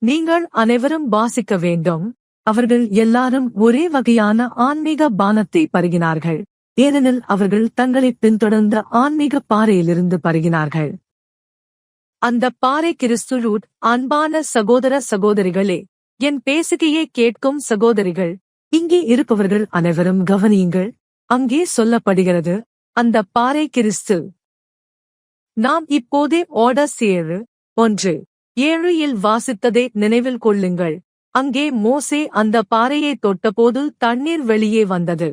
நீங்கள் அனைவரும் வாசிக்க வேண்டும். அவர்கள் எல்லாரும் ஒரே வகையான ஆன்மீக பானத்தை பருகினார்கள். ஏனெனில் அவர்கள் தங்களை பின்தொடர்ந்த ஆன்மீக பாறையிலிருந்து பருகினார்கள். அந்த பாறை கிறிஸ்து. அன்பான சகோதர சகோதரிகளே, என் பேசுகையை கேட்கும் சகோதரிகள், இங்கே இருப்பவர்கள் அனைவரும் கவனியுங்கள். அங்கே சொல்லப்படுகிறது, அந்த பாறை கிறிஸ்து. நாம் இப்போதே ஓடஸ் 7:1-7 வாசித்ததை நினைவில் கொள்ளுங்கள். அங்கே மோசே அந்த பாறையை தொட்டபோது தண்ணீர் வெளியே வந்தது.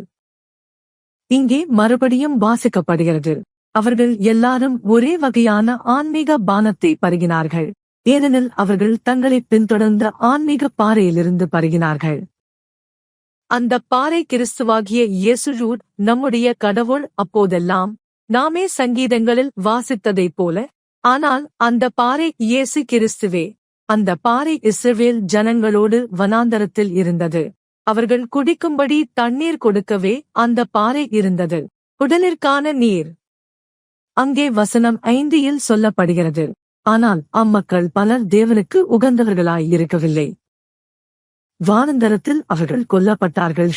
இங்கே மறுபடியும் வாசிக்கப்படுகிறது, அவர்கள் எல்லாரும் ஒரே வகையான ஆன்மீக பானத்தை பருகினார்கள். ஏனெனில் அவர்கள் தங்களை பின்தொடர்ந்த ஆன்மீக பாறையிலிருந்து பருகினார்கள். அந்த பாறை கிறிஸ்துவாகிய இயேசு நம்முடைய கடவுள். அப்போதெல்லாம் நாமே சங்கீதங்களில் வாசித்ததைப் போல, ஆனால் அந்த பாறை இயேசு கிறிஸ்துவே. அந்த பாறை இஸ்ரவேல் ஜனங்களோடு வனாந்தரத்தில் இருந்தது. அவர்கள் குடிக்கும்படி தண்ணீர் கொடுக்கவே அந்த பாறை இருந்தது. உடலிற்கான நீர். அங்கே வசனம் 5 சொல்லப்படுகிறது. ஆனால் அம்மக்கள் பலர் தேவனுக்கு உகந்தவர்களாயிருக்கவில்லை. வானந்தரத்தில் அவர்கள் கொல்லப்பட்டார்கள்.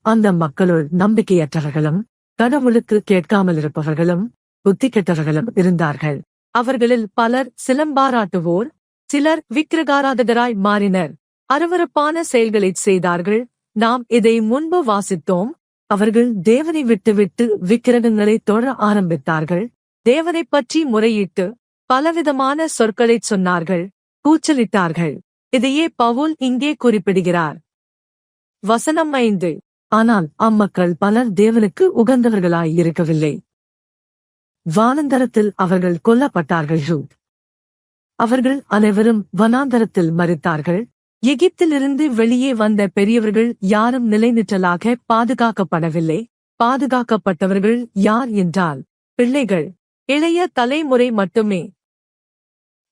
அந்த மக்களுள் நம்பிக்கையற்றவர்களும் கடவுளுக்கு கேட்காமலிருப்பவர்களும் புத்தி கெட்டவர்களும் இருந்தார்கள். அவர்களில் பலர் சிலம்பாராட்டுவோர், சிலர் விக்கிரகாராதகராய் மாறினர். அருவருப்பான செயல்களைச் செய்தார்கள். நாம் இதை முன்பு வாசித்தோம். அவர்கள் தேவனை விட்டுவிட்டு விக்கிரகங்களை தொழ ஆரம்பித்தார்கள். தேவனைப் பற்றி முறையிட்டு பலவிதமான சொற்களைச் சொன்னார்கள், கூச்சலிட்டார்கள். இதையே பவுல் இங்கே குறிப்பிடுகிறார். வசனம் 5. ஆனால் அம்மக்கள் பலர் தேவனுக்கு உகந்தவர்களாயிருக்கவில்லை. வானந்தரத்தில் அவர்கள் கொல்லப்பட்டார்கள். அவர்கள் அனைவரும் வனாந்தரத்தில் மரித்தார்கள். எகிப்திலிருந்து வெளியே வந்த பெரியவர்கள் யாரும் நிலைநிற்றலாக பாதுகாக்கப்படவில்லை. பாதுகாக்கப்பட்டவர்கள் யார் என்றால் பிள்ளைகள், இளைய தலைமுறை மட்டுமே.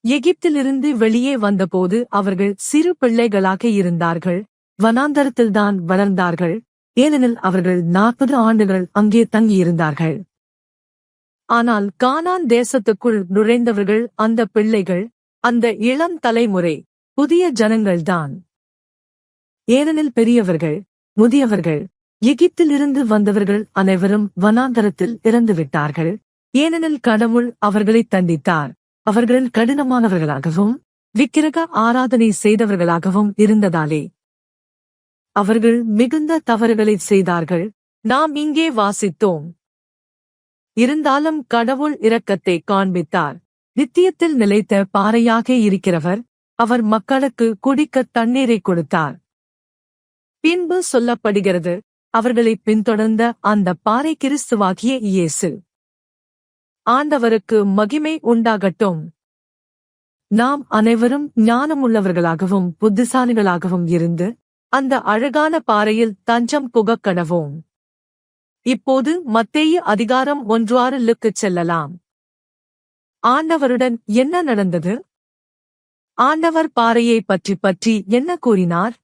எகிப்திலிருந்து வெளியே வந்தபோது அவர்கள் சிறு பிள்ளைகளாக இருந்தார்கள். வனாந்தரத்தில்தான் வளர்ந்தார்கள். ஏனெனில் அவர்கள் 40 ஆண்டுகள் அங்கே தங்கியிருந்தார்கள். ஆனால் கானான் தேசத்துக்குள் நுழைந்தவர்கள் அந்த பிள்ளைகள், அந்த இளம் தலைமுறை, புதிய ஜனங்கள்தான். ஏனெனில் பெரியவர்கள், முதியவர்கள், எகிப்திலிருந்து வந்தவர்கள் அனைவரும் வனாந்தரத்தில் இறந்துவிட்டார்கள். ஏனெனில் கடவுள் அவர்களை தண்டித்தார். அவர்கள் கடினமானவர்களாகவும் விக்கிரக ஆராதனை செய்தவர்களாகவும் இருந்ததாலே அவர்கள் மிகுந்த தவறுகளை செய்தார்கள். நாம் இங்கே வாசித்தோம். இருந்தாலும் கடவுள் இரக்கத்தை காண்பித்தார். நித்தியத்தில் நிலைத்த பாறையாக இருக்கிறவர், அவர் மக்களுக்கு குடிக்க தண்ணீரை கொடுத்தார். பின்பு சொல்லப்படுகிறது, அவர்களை பின்தொடர்ந்த அந்த பாறை கிறிஸ்துவாகிய இயேசு. ஆண்டவருக்கு மகிமை உண்டாகட்டும். நாம் அனைவரும் ஞானமுள்ளவர்களாகவும் புத்திசாலிகளாகவும் இருந்து அந்த அழகான பாறையில் தஞ்சம் புகக் கடவோம். இப்போது மத்தேயு அதிகாரம் 1:6க்குச் செல்லலாம். ஆண்டவருடன் என்ன நடந்தது? ஆண்டவர் பாறையை பற்றி என்ன கூறினார்?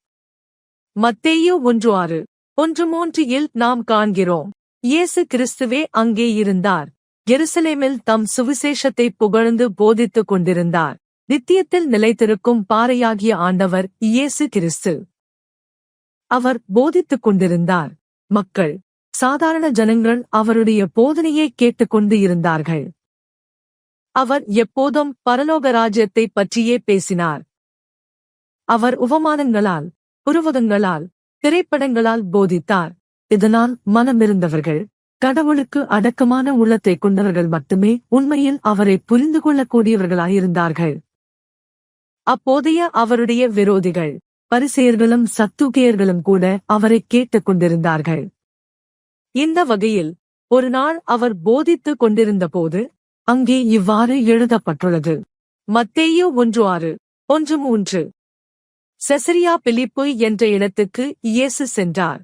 மத்தேயு 1:6, 1:3 நாம் காண்கிறோம். இயேசு கிறிஸ்துவே அங்கே இருந்தார். எருசலேமில் தம் சுவிசேஷத்தை புகழ்ந்து போதித்துக் கொண்டிருந்தார். நித்தியத்தில் நிலைத்திருக்கும் பாறையாகிய ஆண்டவர் இயேசு கிறிஸ்து. அவர் போதித்துக் கொண்டிருந்தார். மக்கள், சாதாரண ஜனங்கள் அவருடைய போதனையை கேட்டுக்கொண்டு இருந்தார்கள். அவர் எப்போதும் பரலோக ராஜ்யத்தைப் பற்றியே பேசினார். அவர் உவமானங்களால், உருவகங்களால், திரைப்படங்களால் போதித்தார். இதனால் மனமிருந்தவர்கள், கடவுளுக்கு அடக்கமான உள்ளத்தை கொண்டவர்கள் மட்டுமே உண்மையில் அவரை புரிந்து கொள்ளக்கூடியவர்களாயிருந்தார்கள். அப்போதைய அவருடைய விரோதிகள், பரிசேயர்களும் சத்துக்கேயர்களும் கூட அவரை கேட்டுக் கொண்டிருந்தார்கள். இந்த வகையில் ஒரு நாள் அவர் போதித்துக் கொண்டிருந்தபோது அங்கே இவ்வாறு எழுதப்பட்டுள்ளது. மத்தேயு 1:6, 1:3. செசரியா பிலிப்பு என்ற இடத்துக்கு இயேசு சென்றார்.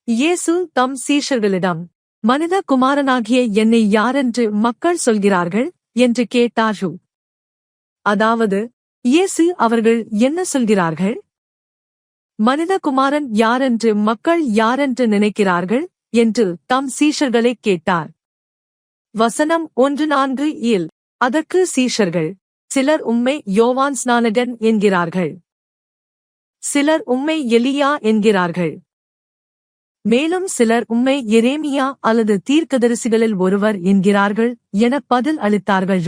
இயேசு தம் சீஷர்களிடம், மனித குமாரனாகிய என்னை யாரென்று மக்கள் சொல்கிறார்கள் என்று கேட்டார். அதாவது, இயேசு அவர்கள் என்ன சொல்கிறார்கள்? மனிதகுமாரன் யாரென்று மக்கள் யாரென்று நினைக்கிறார்கள் என்று தம் சீஷர்களைக் கேட்டார். வசனம் 1:4 அதற்கு சீஷர்கள், சிலர் உம்மை யோவான் ஸ்நானகன் என்கிறார்கள், சிலர் உம்மை எலியா என்கிறார்கள், மேலும் சிலர் உம்மை எரேமியா அல்லது தீர்க்கதரிசிகளில் ஒருவர் என்கிறார்கள் என பதில் அளித்தார்கள்.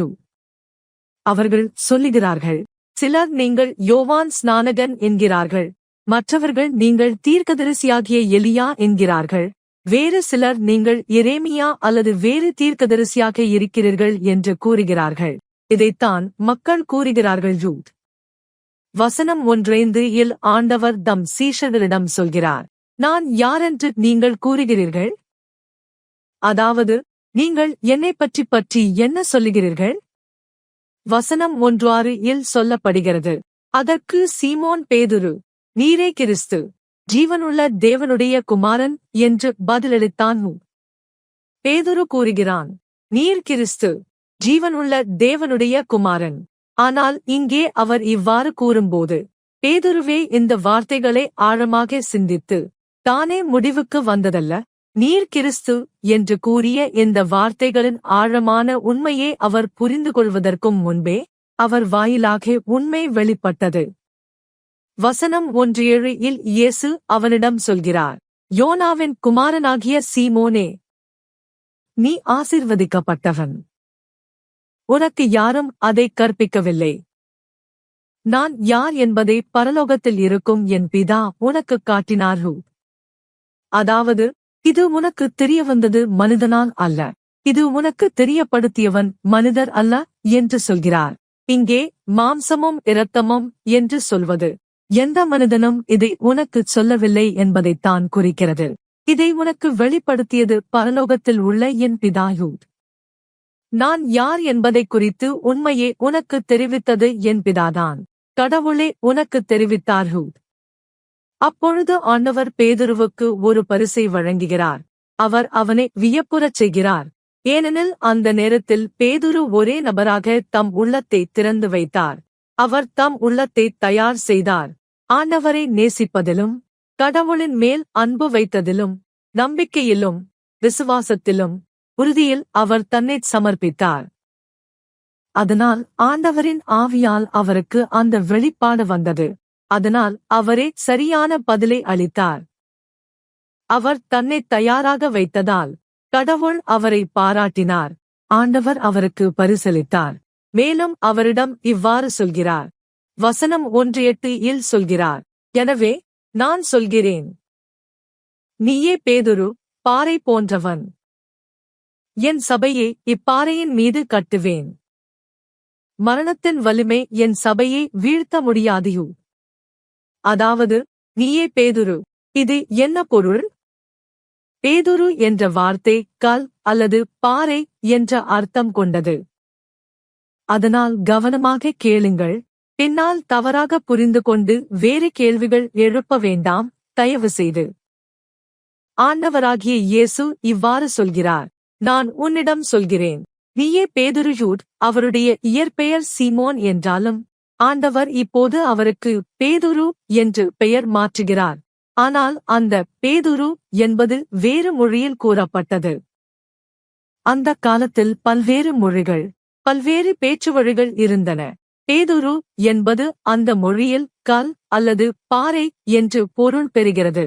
அவர்கள் சொல்லுகிறார்கள், சிலர் நீங்கள் யோவான் ஸ்நானகன் என்கிறார்கள், மற்றவர்கள் நீங்கள் தீர்க்கதரிசியாகிய எலியா என்கிறார்கள், வேறு சிலர் நீங்கள் எரேமியா அல்லது வேறு தீர்க்கதரிசியாக இருக்கிறீர்கள் என்று கூறுகிறார்கள். இதைத்தான் மக்கள் கூறுகிறார்கள். வசனம் 1:5 ஆண்டவர் தம் சீஷர்களிடம் சொல்கிறார், நான் யாரென்று நீங்கள் கூறுகிறீர்கள்? அதாவது, நீங்கள் என்னைப் பற்றி என்ன சொல்லுகிறீர்கள்? வசனம் 1:6 சொல்லப்படுகிறது, அதற்கு சீமோன் பேதுரு, நீரே கிறிஸ்து, ஜீவனுள்ள தேவனுடைய குமாரன் என்று பதிலளித்தான். பேதுரு கூறுகிறான், நீர் கிறிஸ்து, ஜீவனுள்ள தேவனுடைய குமாரன். ஆனால் இங்கே அவர் இவ்வாறு கூறும்போது பேதுருவே இந்த வார்த்தைகளை ஆழமாக சிந்தித்து தானே முடிவுக்கு வந்ததல்ல. நீர் கிறிஸ்து என்று கூறிய இந்த வார்த்தைகளின் ஆழமான உண்மையை அவர் புரிந்து கொள்வதற்கும் முன்பே அவர் வாயிலாக உண்மை வெளிப்பட்டது. வசனம் 1:7 இயேசு அவனிடம் சொல்கிறார், யோனாவின் குமாரனாகிய சீமோனே, நீ ஆசீர்வதிக்கப்பட்டவன். உனக்கு யாரும் அதை கற்பிக்கவில்லை. நான் யார் என்பதை பரலோகத்தில் இருக்கும் என் பிதா உனக்குக் காட்டினார். அதாவது, இது உனக்கு தெரியவந்தது மனிதனால் அல்ல, இது உனக்கு தெரியப்படுத்தியவன் மனிதர் அல்ல என்று சொல்கிறார். இங்கே மாம்சமும் இரத்தமும் என்று சொல்வது எந்த மனிதனும் இதை உனக்குச் சொல்லவில்லை என்பதைத்தான் குறிக்கிறது. இதை உனக்கு வெளிப்படுத்தியது பரலோகத்தில் உள்ள என் பிதாயு. நான் யார் என்பதை குறித்து உண்மையை உனக்கு தெரிவித்தது என் பிதாதான். கடவுளே உனக்கு தெரிவித்தார். அப்பொழுது ஆண்டவர் பேதுருவுக்கு ஒரு பரிசை வழங்குகிறார். அவர் அவனை வியப்புறச் செய்கிறார். ஏனெனில் அந்த நேரத்தில் பேதுரு ஒரே நபராக தம் உள்ளத்தை திறந்து வைத்தார். அவர் தம் உள்ளத்தை தயார் செய்தார். ஆண்டவரை நேசிப்பதிலும் கடவுளின் மேல் அன்பு வைத்ததிலும் நம்பிக்கையிலும் விசுவாசத்திலும் உறுதியில் அவர் தன்னைச் சமர்ப்பித்தார். அதனால் ஆண்டவரின் ஆவியால் அவருக்கு அந்த வெளிப்பாடு வந்தது. அதனால் அவரே சரியான பதிலை அளித்தார். அவர் தன்னைத் தயாராக வைத்ததால் கடவுள் அவரை பாராட்டினார். ஆண்டவர் அவருக்கு பரிசளித்தார். மேலும் அவரிடம் இவ்வாறு சொல்கிறார். வசனம் 1:8 இல் சொல்கிறார், எனவே நான் சொல்கிறேன், நீயே பேதுரு, பாறை போன்றவன். என் சபையை இப்பாறையின் மீது கட்டுவேன். மரணத்தின் வலிமை என் சபையை வீழ்த்த முடியாதியு. அதாவது, நீயே பேதுரு. இது என்ன பொருள்? பேதுரு என்ற வார்த்தை கல் அல்லது பாறை என்ற அர்த்தம் கொண்டது. அதனால் கவனமாக கேளுங்கள். பின்னால் தவறாக புரிந்து கொண்டு வேறு கேள்விகள் எழுப்ப வேண்டாம், தயவு செய்து. ஆண்டவராகிய இயேசு இவ்வாறு சொல்கிறார், நான் உன்னிடம் சொல்கிறேன், நீயே பேதுருயூட். அவருடைய இயற்பெயர் சீமோன் என்றாலும் ஆண்டவர் இப்போது அவருக்கு பேதுரு என்று பெயர் மாற்றுகிறார். ஆனால் அந்த பேதுரு என்பது வேறு மொழியில் கூறப்பட்டது. அந்த காலத்தில் பல்வேறு மொழிகள், பல்வேறு பேச்சுவழிகள் இருந்தன. பேதுரு என்பது அந்த மொழியில் கல் அல்லது பாறை என்று பொருள் பெறுகிறது.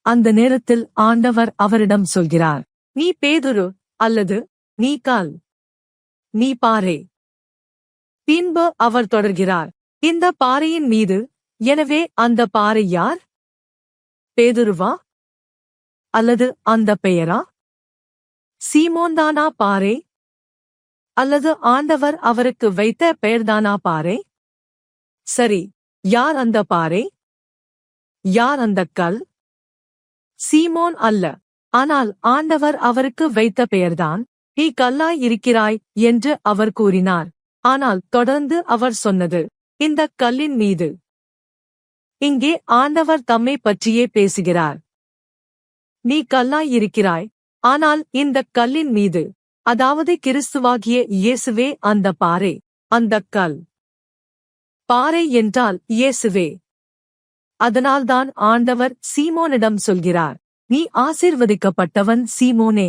அந்த நேரத்தில் ஆண்டவர் அவரிடம் சொல்கிறார், நீ பேதுரு அல்லது நீ கல், நீ பாறை. பின்பு அவர் தொடர்கிறார், இந்த பாறையின் மீது. எனவே அந்த பாறை யார்? பேதுருவா அல்லது அந்த பெயரா? சீமோன்தானா பாறை? அல்லது ஆண்டவர் அவருக்கு வைத்த பெயர்தானா பாறை? சரி, யார் அந்த பாறை? யார் அந்த கல்? சீமோன் அல்ல. ஆனால் ஆண்டவர் அவருக்கு வைத்த பெயர்தான், நீ கல்லாய் இருக்கிறாய் என்று அவர் கூறினார். ஆனால் தொடர்ந்து அவர் சொன்னது, இந்த கல்லின் மீது. இங்கே ஆண்டவர் தம்மை பற்றியே பேசுகிறார். நீ கல்லாய் இருக்கிறாய், ஆனால் இந்த கல்லின் மீது, அதாவது கிறிஸ்துவாகிய இயேசுவே அந்த பாறை, அந்த கல். பாறை என்றால் இயேசுவே. அதனால்தான் ஆண்டவர் சீமோனிடம் சொல்கிறார், நீ ஆசீர்வதிக்கப்பட்டவன் சீமோனே.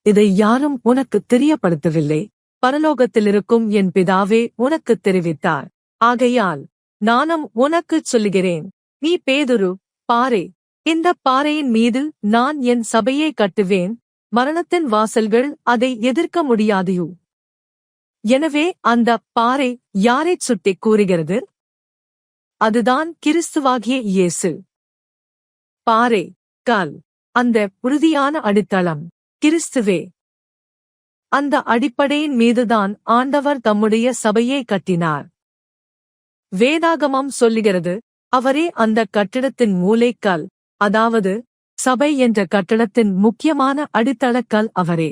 இதை யாரும் உனக்கு தெரியப்படுத்தவில்லை, பரலோகத்திலிருக்கும் என் பிதாவே உனக்குத் தெரிவித்தார். ஆகையால் நானும் உனக்குச் சொல்லுகிறேன், நீ பேதுரு, பாறை. இந்த பாறையின் மீது நான் என் சபையை கட்டுவேன், மரணத்தின் வாசல்கள் அதை எதிர்க்க முடியாதியு. எனவே அந்த பாறை யாரைச் சுட்டிக் கூறுகிறது? அதுதான் கிறிஸ்துவாகிய இயேசு. பாறை, கல், அந்த உறுதியான அடித்தளம் கிறிஸ்துவே. அந்த அடிப்படையின் மீதுதான் ஆண்டவர் தம்முடைய சபையை கட்டினார். வேதாகமம் சொல்லுகிறது, அவரே அந்த கட்டிடத்தின் மூலைக்கல், அதாவது சபை என்ற கட்டடத்தின் முக்கியமான அடித்தளக்கல் அவரே.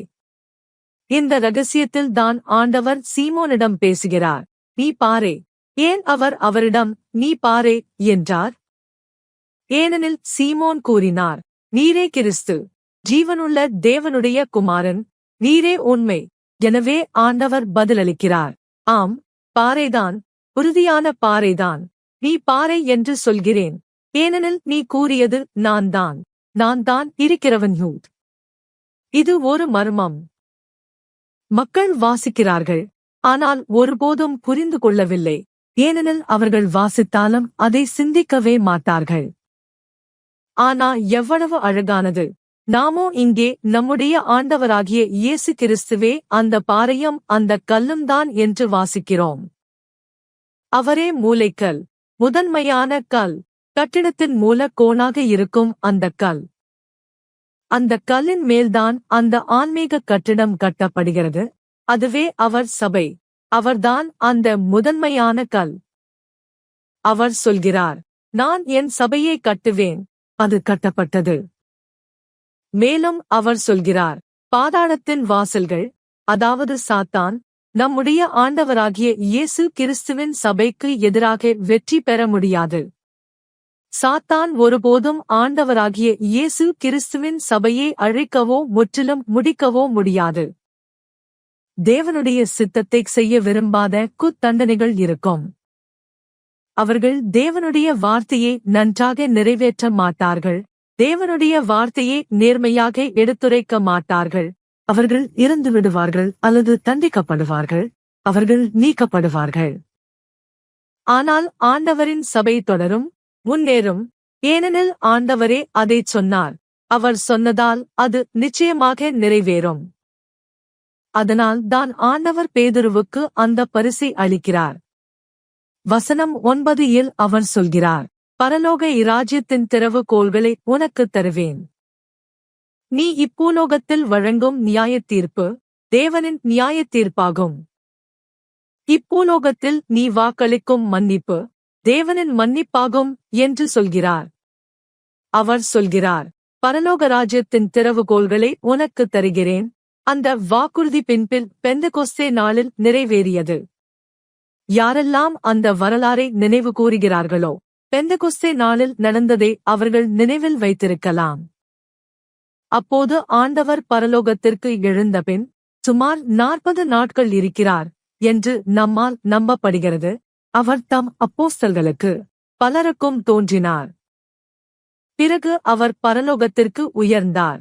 இந்த ரகசியத்தில் தான் ஆண்டவர் சீமோனிடம் பேசுகிறார், நீ பாறை. ஏன் அவர் அவரிடம் நீ பாறை என்றார்? ஏனெனில் சீமோன் கூறினார், நீரே கிறிஸ்து, ஜீவனுள்ள தேவனுடைய குமாரன், நீரே உண்மை. எனவே ஆண்டவர் பதிலளிக்கிறார், ஆம், பாறைதான், உறுதியான பாறைதான். நீ பாறை என்று சொல்கிறேன், ஏனெனில் நீ கூறியது நான் தான் இருக்கிறவன். இது ஒரு மர்மம். மக்கள் வாசிக்கிறார்கள், ஆனால் ஒருபோதும் புரிந்து கொள்ளவில்லை, ஏனெனில் அவர்கள் வாசித்தாலும் அதை சிந்திக்கவே மாட்டார்கள். ஆனா எவ்வளவு அழகானது! நாமோ இங்கே நம்முடைய ஆண்டவராகிய இயேசு கிறிஸ்துவே அந்த பாறையும் அந்த கல்லும் தான் என்று வாசிக்கிறோம். அவரே மூலைக்கல், முதன்மையான கல், கட்டிடத்தின் மூலக்கோணாக இருக்கும் அந்த கல். அந்த கல்லின் மேல்தான் அந்த ஆன்மீக கட்டிடம் கட்டப்படுகிறது. அதுவே அவர் சபை. அவர்தான் அந்த முதன்மையான கல். அவர் சொல்கிறார், நான் என் சபையை கட்டுவேன், அது கட்டப்பட்டது. மேலும் அவர் சொல்கிறார், பாதாளத்தின் வாசல்கள், அதாவது சாத்தான், நம்முடைய ஆண்டவராகிய இயேசு கிறிஸ்துவின் சபைக்கு எதிராக வெற்றி பெற முடியாது. சாத்தான் ஒருபோதும் ஆண்டவராகிய இயேசு கிறிஸ்துவின் சபையை அழிக்கவோ முற்றிலும் முடிக்கவோ முடியாது. தேவனுடைய சித்தத்தைச் செய்ய விரும்பாத குத்தண்டனைகள் இருக்கும். அவர்கள் தேவனுடைய வார்த்தையை நன்றாக நிறைவேற்ற மாட்டார்கள். தேவனுடைய வார்த்தையை நேர்மையாக எடுத்துரைக்க மாட்டார்கள். அவர்கள் இறந்து விடுவார்கள் அல்லது தண்டிக்கப்படுவார்கள். அவர்கள் நீக்கப்படுவார்கள். ஆனால் ஆண்டவரின் சபை தொடரும், முன்னேறும். ஏனெனில் ஆண்டவரே அதைச் சொன்னார். அவர் சொன்னதால் அது நிச்சயமாக நிறைவேறும். அதனால் தான் ஆண்டவர் பேதுருவுக்கு அந்த பரிசை அளிக்கிறார். வசனம் 9 அவர் சொல்கிறார், பரலோக இராஜ்யத்தின் திறவுகோல்களை உனக்குத் தருவேன். நீ இப்பூலோகத்தில் வழங்கும் நியாயத்தீர்ப்பு தேவனின் நியாயத்தீர்ப்பாகும். இப்பூலோகத்தில் நீ வாக்களிக்கும் மன்னிப்பு தேவனின் மன்னிப்பாகும் என்று சொல்கிறார். அவர் சொல்கிறார், பரலோக ராஜ்யத்தின் திறவுகோல்களை உனக்குத் தருகிறேன். அந்த வாக்குறுதி பின்பில் பெந்தெகொஸ்தே நாளில் நிறைவேறியது. யாரெல்லாம் அந்த வரலாறை நினைவு கூறுகிறார்களோ, பெந்தெகொஸ்தே நாளில் நடந்ததை அவர்கள் நினைவில் வைத்திருக்கலாம். அப்போது ஆண்டவர் பரலோகத்திற்கு எழுந்தபின் சுமார் 40 நாட்கள் இருக்கிறார் என்று நம்மால் நம்பப்படுகிறது. அவர் தம் அப்போஸ்தலர்களுக்கு பலருக்கும் தோன்றினார். பிறகு அவர் பரலோகத்திற்கு உயர்ந்தார்.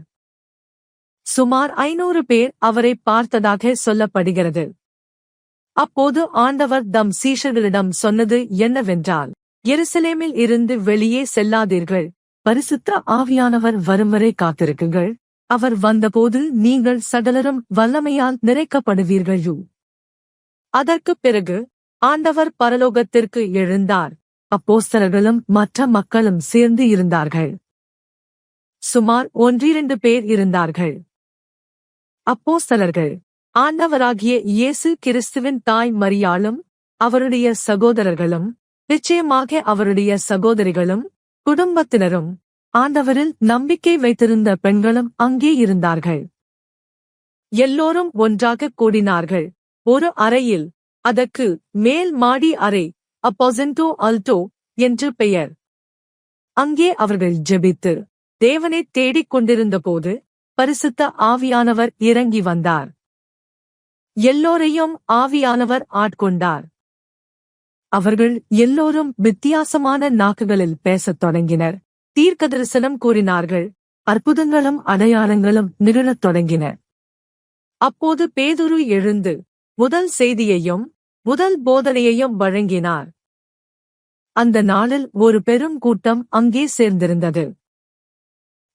சுமார் 500 பேர் அவரை பார்த்ததாக சொல்லப்படுகிறது. அப்போது ஆண்டவர் தம் சீஷர்களிடம் சொன்னது என்னவென்றால், எருசலேமில் இருந்து வெளியே செல்லாதீர்கள். பரிசுத்த ஆவியானவர் வரும்வரை காத்திருக்குங்கள். அவர் வந்தபோது நீங்கள் சகலரும் வல்லமையால் நிறைக்கப்படுவீர்கள். அதற்குப் பிறகு ஆண்டவர் பரலோகத்திற்கு எழுந்தார். அப்போஸ்தலர்களும் மற்ற மக்களும் சேர்ந்து இருந்தார்கள். சுமார் 1-2 பேர் இருந்தார்கள். அப்போஸ்தலர்கள் ஆண்டவராகிய இயேசு கிறிஸ்துவின் தாய் மரியாளும் அவருடைய சகோதரர்களும் நிச்சயமாக அவருடைய சகோதரிகளும் குடும்பத்தினரும் ஆண்டவரில் நம்பிக்கை வைத்திருந்த பெண்களும் அங்கே இருந்தார்கள். எல்லோரும் ஒன்றாக கூடினார்கள். ஒரு அறையில், அதற்கு மேல் மாடி அறை, அப்போசென்டோ அல்டோ என்று பெயர். அங்கே அவர்கள் ஜெபித்து தேவனைத் தேடிக் கொண்டிருந்தபோது பரிசுத்த ஆவியானவர் இறங்கி வந்தார். எல்லோரையும் ஆவியானவர் ஆட்கொண்டார். அவர்கள் எல்லோரும் வித்தியாசமான நாக்குகளில் பேசத் தொடங்கினர். தீர்க்கதரிசனம் கூறினார்கள். அற்புதங்களும் அடையாளங்களும் நிகழத் தொடங்கின. அப்போது பேதுரு எழுந்து முதல் செய்தியையும் முதல் போதனையையும் வழங்கினார். அந்த நாளில் ஒரு பெரும் கூட்டம் அங்கே சேர்ந்திருந்தது.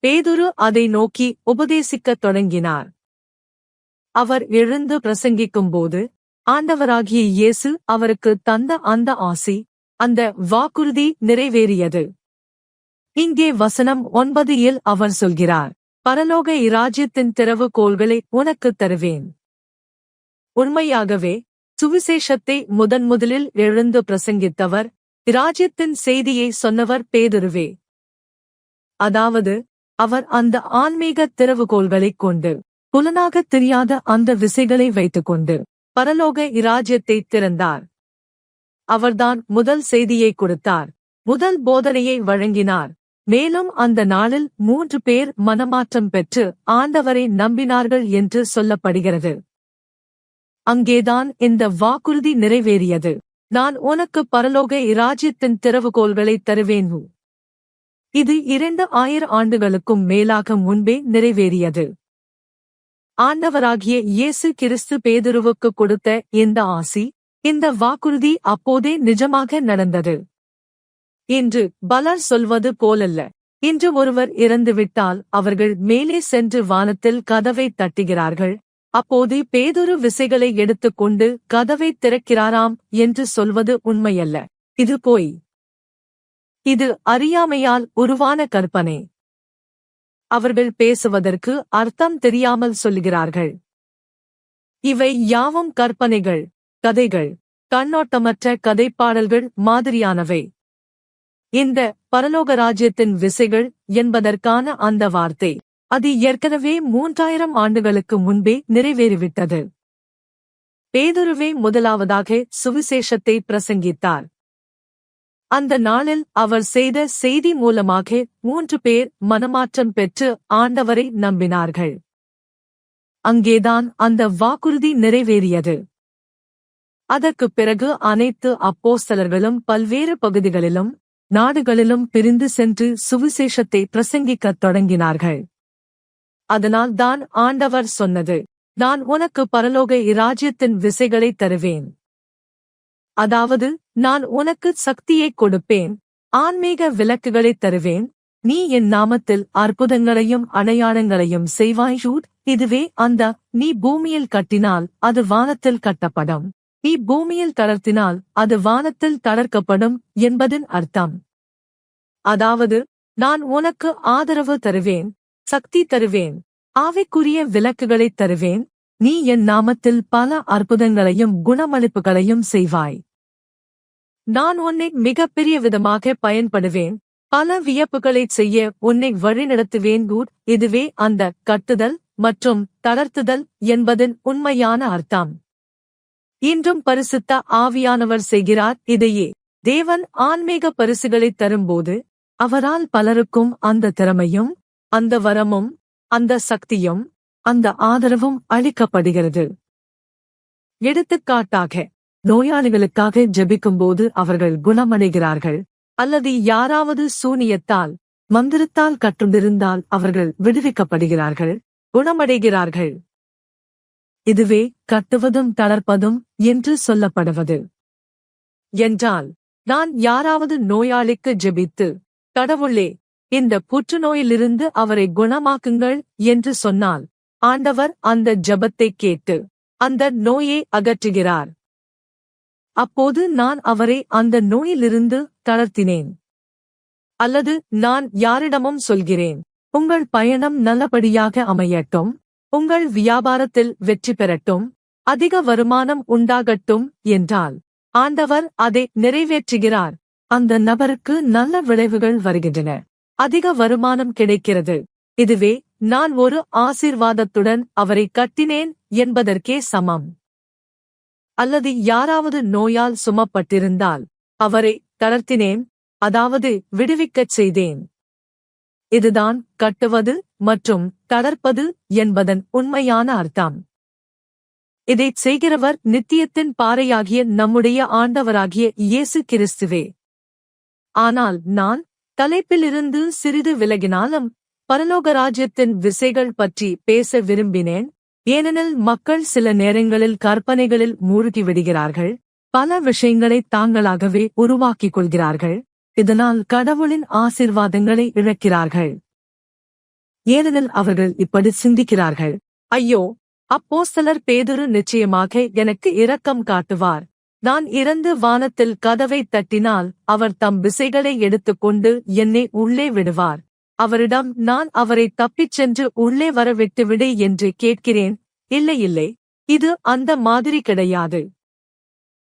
பேதுரு அதை நோக்கி உபதேசிக்கத் தொடங்கினார். அவர் எழுந்து பிரசங்கிக்கும்போது ஆண்டவராகிய இயேசு அவருக்கு தந்த அந்த ஆசி, அந்த வாக்குறுதி நிறைவேறியது. இங்கே வசனம் 9 அவர் சொல்கிறார், பரலோக இராஜ்யத்தின் திறவுகோல்களை உனக்குத் தருவேன். உண்மையாகவே சுவிசேஷத்தை முதலில் எழுந்து பிரசங்கித்தவர், இராஜ்யத்தின் செய்தியை சொன்னவர் பேதுருவே. அதாவது அவர் அந்த ஆன்மீக திறவுகோல்களைக் கொண்டு புலனாகத் தெரியாத அந்த விசைகளை வைத்துக்கொண்டு பரலோக இராஜ்யத்தை திறந்தார். அவர்தான் முதல் செய்தியை கொடுத்தார், முதல் போதனையை வழங்கினார். மேலும் அந்த நாளில் 3 பேர் மனமாற்றம் பெற்று ஆண்டவரை நம்பினார்கள் என்று சொல்லப்படுகிறது. அங்கேதான் இந்த வாக்குறுதி நிறைவேறியது. நான் உனக்கு பரலோக இராஜ்யத்தின் திறவுகோல்களைத் தருவேன். இது 2000 ஆண்டுகளுக்கும் மேலாக முன்பே நிறைவேறியது. ஆண்டவராகிய இயேசு கிறிஸ்து பேதுருவுக்கு கொடுத்த இந்த ஆசி, இந்த வாக்குறுதி அப்போதே நிஜமாக நடந்தது. இன்று பலர் சொல்வது போலல்ல. இன்று ஒருவர் இறந்துவிட்டால் அவர்கள் மேலே சென்று வானத்தில் கதவை தட்டுகிறார்கள். அப்போது பேதுரு விசைகளை எடுத்துக்கொண்டு கதவை திறக்கிறாராம் என்று சொல்வது உண்மையல்ல. இது பொய். இது அறியாமையால் உருவான கற்பனை. அவர்கள் பேசுவதற்கு அர்த்தம் தெரியாமல் சொல்கிறார்கள். இவை யாவும் கற்பனைகள், கதைகள், கண்ணோட்டமற்ற கதைப்பாடல்கள் மாதிரியானவை. இந்த பரலோக ராஜ்யத்தின் விசைகள் என்பதற்கான அந்த வார்த்தை, அது ஏற்கனவே 3000 ஆண்டுகளுக்கு முன்பே நிறைவேறிவிட்டது. பேதுருவே முதலாவதாக சுவிசேஷத்தை பிரசங்கித்தார். அந்த நாளில் அவர் செய்த செய்தி மூலமாக 3 பேர் மனமாற்றம் பெற்று ஆண்டவரை நம்பினார்கள். அங்கேதான் அந்த வாக்குறுதி நிறைவேறியது. அதற்குப் பிறகு அனைத்து அப்போஸ்தலர்களும் பல்வேறு பகுதிகளிலும் நாடுகளிலும் பிரிந்து சென்று சுவிசேஷத்தை பிரசங்கிக்கத் தொடங்கினார்கள். அதனால் தான் ஆண்டவர் சொன்னது, நான் உனக்கு பரலோக இராஜ்யத்தின் விசைகளைத் தருவேன். அதாவது, நான் உனக்கு சக்தியைக் கொடுப்பேன், ஆன்மீக விளக்குகளைத் தருவேன், நீ என் நாமத்தில் அற்புதங்களையும் அடையாளங்களையும் செய்வாய். இதுவே நீ பூமியில் கட்டினால் அது வானத்தில் கட்டப்படும், நீ பூமியில் தளர்த்தினால் அது வானத்தில் தளர்க்கப்படும் என்பதின் அர்த்தம். அதாவது, நான் உனக்கு ஆதரவு தருவேன், சக்தி தருவேன், ஆவிக்குரிய விளக்குகளைத் தருவேன், நீ என் நாமத்தில் பல அற்புதங்களையும் குணமளிப்புகளையும் செய்வாய். நான் உன்னை மிகப்பெரிய விதமாக பயன்படுவேன், பல வியப்புகளைச் செய்ய உன்னை வழிநடத்துவேன். இதுவே கட்டுதல் மற்றும் தளர்த்துதல் என்பதின் உண்மையான அர்த்தம். இன்றும் பரிசுத்த ஆவியானவர் செய்கிறார் இதையே. தேவன் ஆன்மீக பரிசுகளைத் தரும்போது அவரால் பலருக்கும் அந்த திறமையும் அந்த வரமும் அந்த சக்தியும் அந்த ஆதரவும் அளிக்கப்படுகிறது. எடுத்துக்காட்டாக, நோயாளிகளுக்காக ஜெபிக்கும்போது அவர்கள் குணமடைகிறார்கள், அல்லது யாராவது சூனியத்தால் மந்திரத்தால் கட்டுண்டிருந்தால் அவர்கள் விடுவிக்கப்படுகிறார்கள், குணமடைகிறார்கள். இதுவே கட்டுவதும் தளர்ப்பதும் என்று சொல்லப்படுவது. என்றால், நான் யாராவது நோயாளிக்கு ஜெபித்து, கடவுளே, இந்த புற்றுநோயிலிருந்து அவரை குணமாக்குங்கள் என்று சொன்னால், ஆண்டவர் அந்த ஜெபத்தைக் கேட்டு அந்த நோயை அகற்றுகிறார். அப்போது நான் அவரை அந்த நோயிலிருந்து தளர்த்தினேன். அல்லது நான் யாரிடமும் சொல்கிறேன், உங்கள் பயணம் நல்லபடியாக அமையட்டும், உங்கள் வியாபாரத்தில் வெற்றி பெறட்டும், அதிக வருமானம் உண்டாகட்டும் என்றால், ஆண்டவர் அதை நிறைவேற்றுகிறார். அந்த நபருக்கு நல்ல விளைவுகள் வருகின்றன, அதிக வருமானம் கிடைக்கிறது. இதுவே நான் ஒரு ஆசீர்வாதத்துடன் அவரை கட்டினேன் என்பதற்கே சமம். அல்லது யாராவது நோயால் சுமப்பட்டிருந்தால் அவரை தளர்த்தினேன், அதாவது விடுவிக்கச் செய்தேன். இதுதான் கட்டுவது மற்றும் தளர்ப்பது என்பதன் உண்மையான அர்த்தம். இதைச் செய்கிறவர் நித்தியத்தின் பாறையாகிய நம்முடைய ஆண்டவராகிய இயேசு கிறிஸ்துவே. ஆனால் நான் தலைப்பிலிருந்து சிறிது விலகினாலும் பரலோக ராஜ்யத்தின் விசைகள் பற்றி பேச விரும்பினேன். ஏனெனில் மக்கள் சில நேரங்களில் கற்பனைகளில் மூழ்கிவிடுகிறார்கள், பல விஷயங்களை தாங்களாகவே உருவாக்கிக் கொள்கிறார்கள், இதனால் கடவுளின் ஆசீர்வாதங்களை இழக்கிறார்கள். ஏனெனில் அவர்கள் இப்படி சிந்திக்கிறார்கள், ஐயோ, அப்போஸ்தலர் பேதுரு நிச்சயமாக எனக்கு இரக்கம் காட்டுவார், நான் இறந்து வானத்தில் கதவை தட்டினால் அவர் தம் விசைகளை எடுத்துக்கொண்டு என்னை உள்ளே விடுவார், அவரிடம் நான் அவரை தப்பிச் சென்று உள்ளே வர விட்டுவிடு என்று கேட்கிறேன். இல்லை இல்லை, இது அந்த மாதிரி கிடையாது.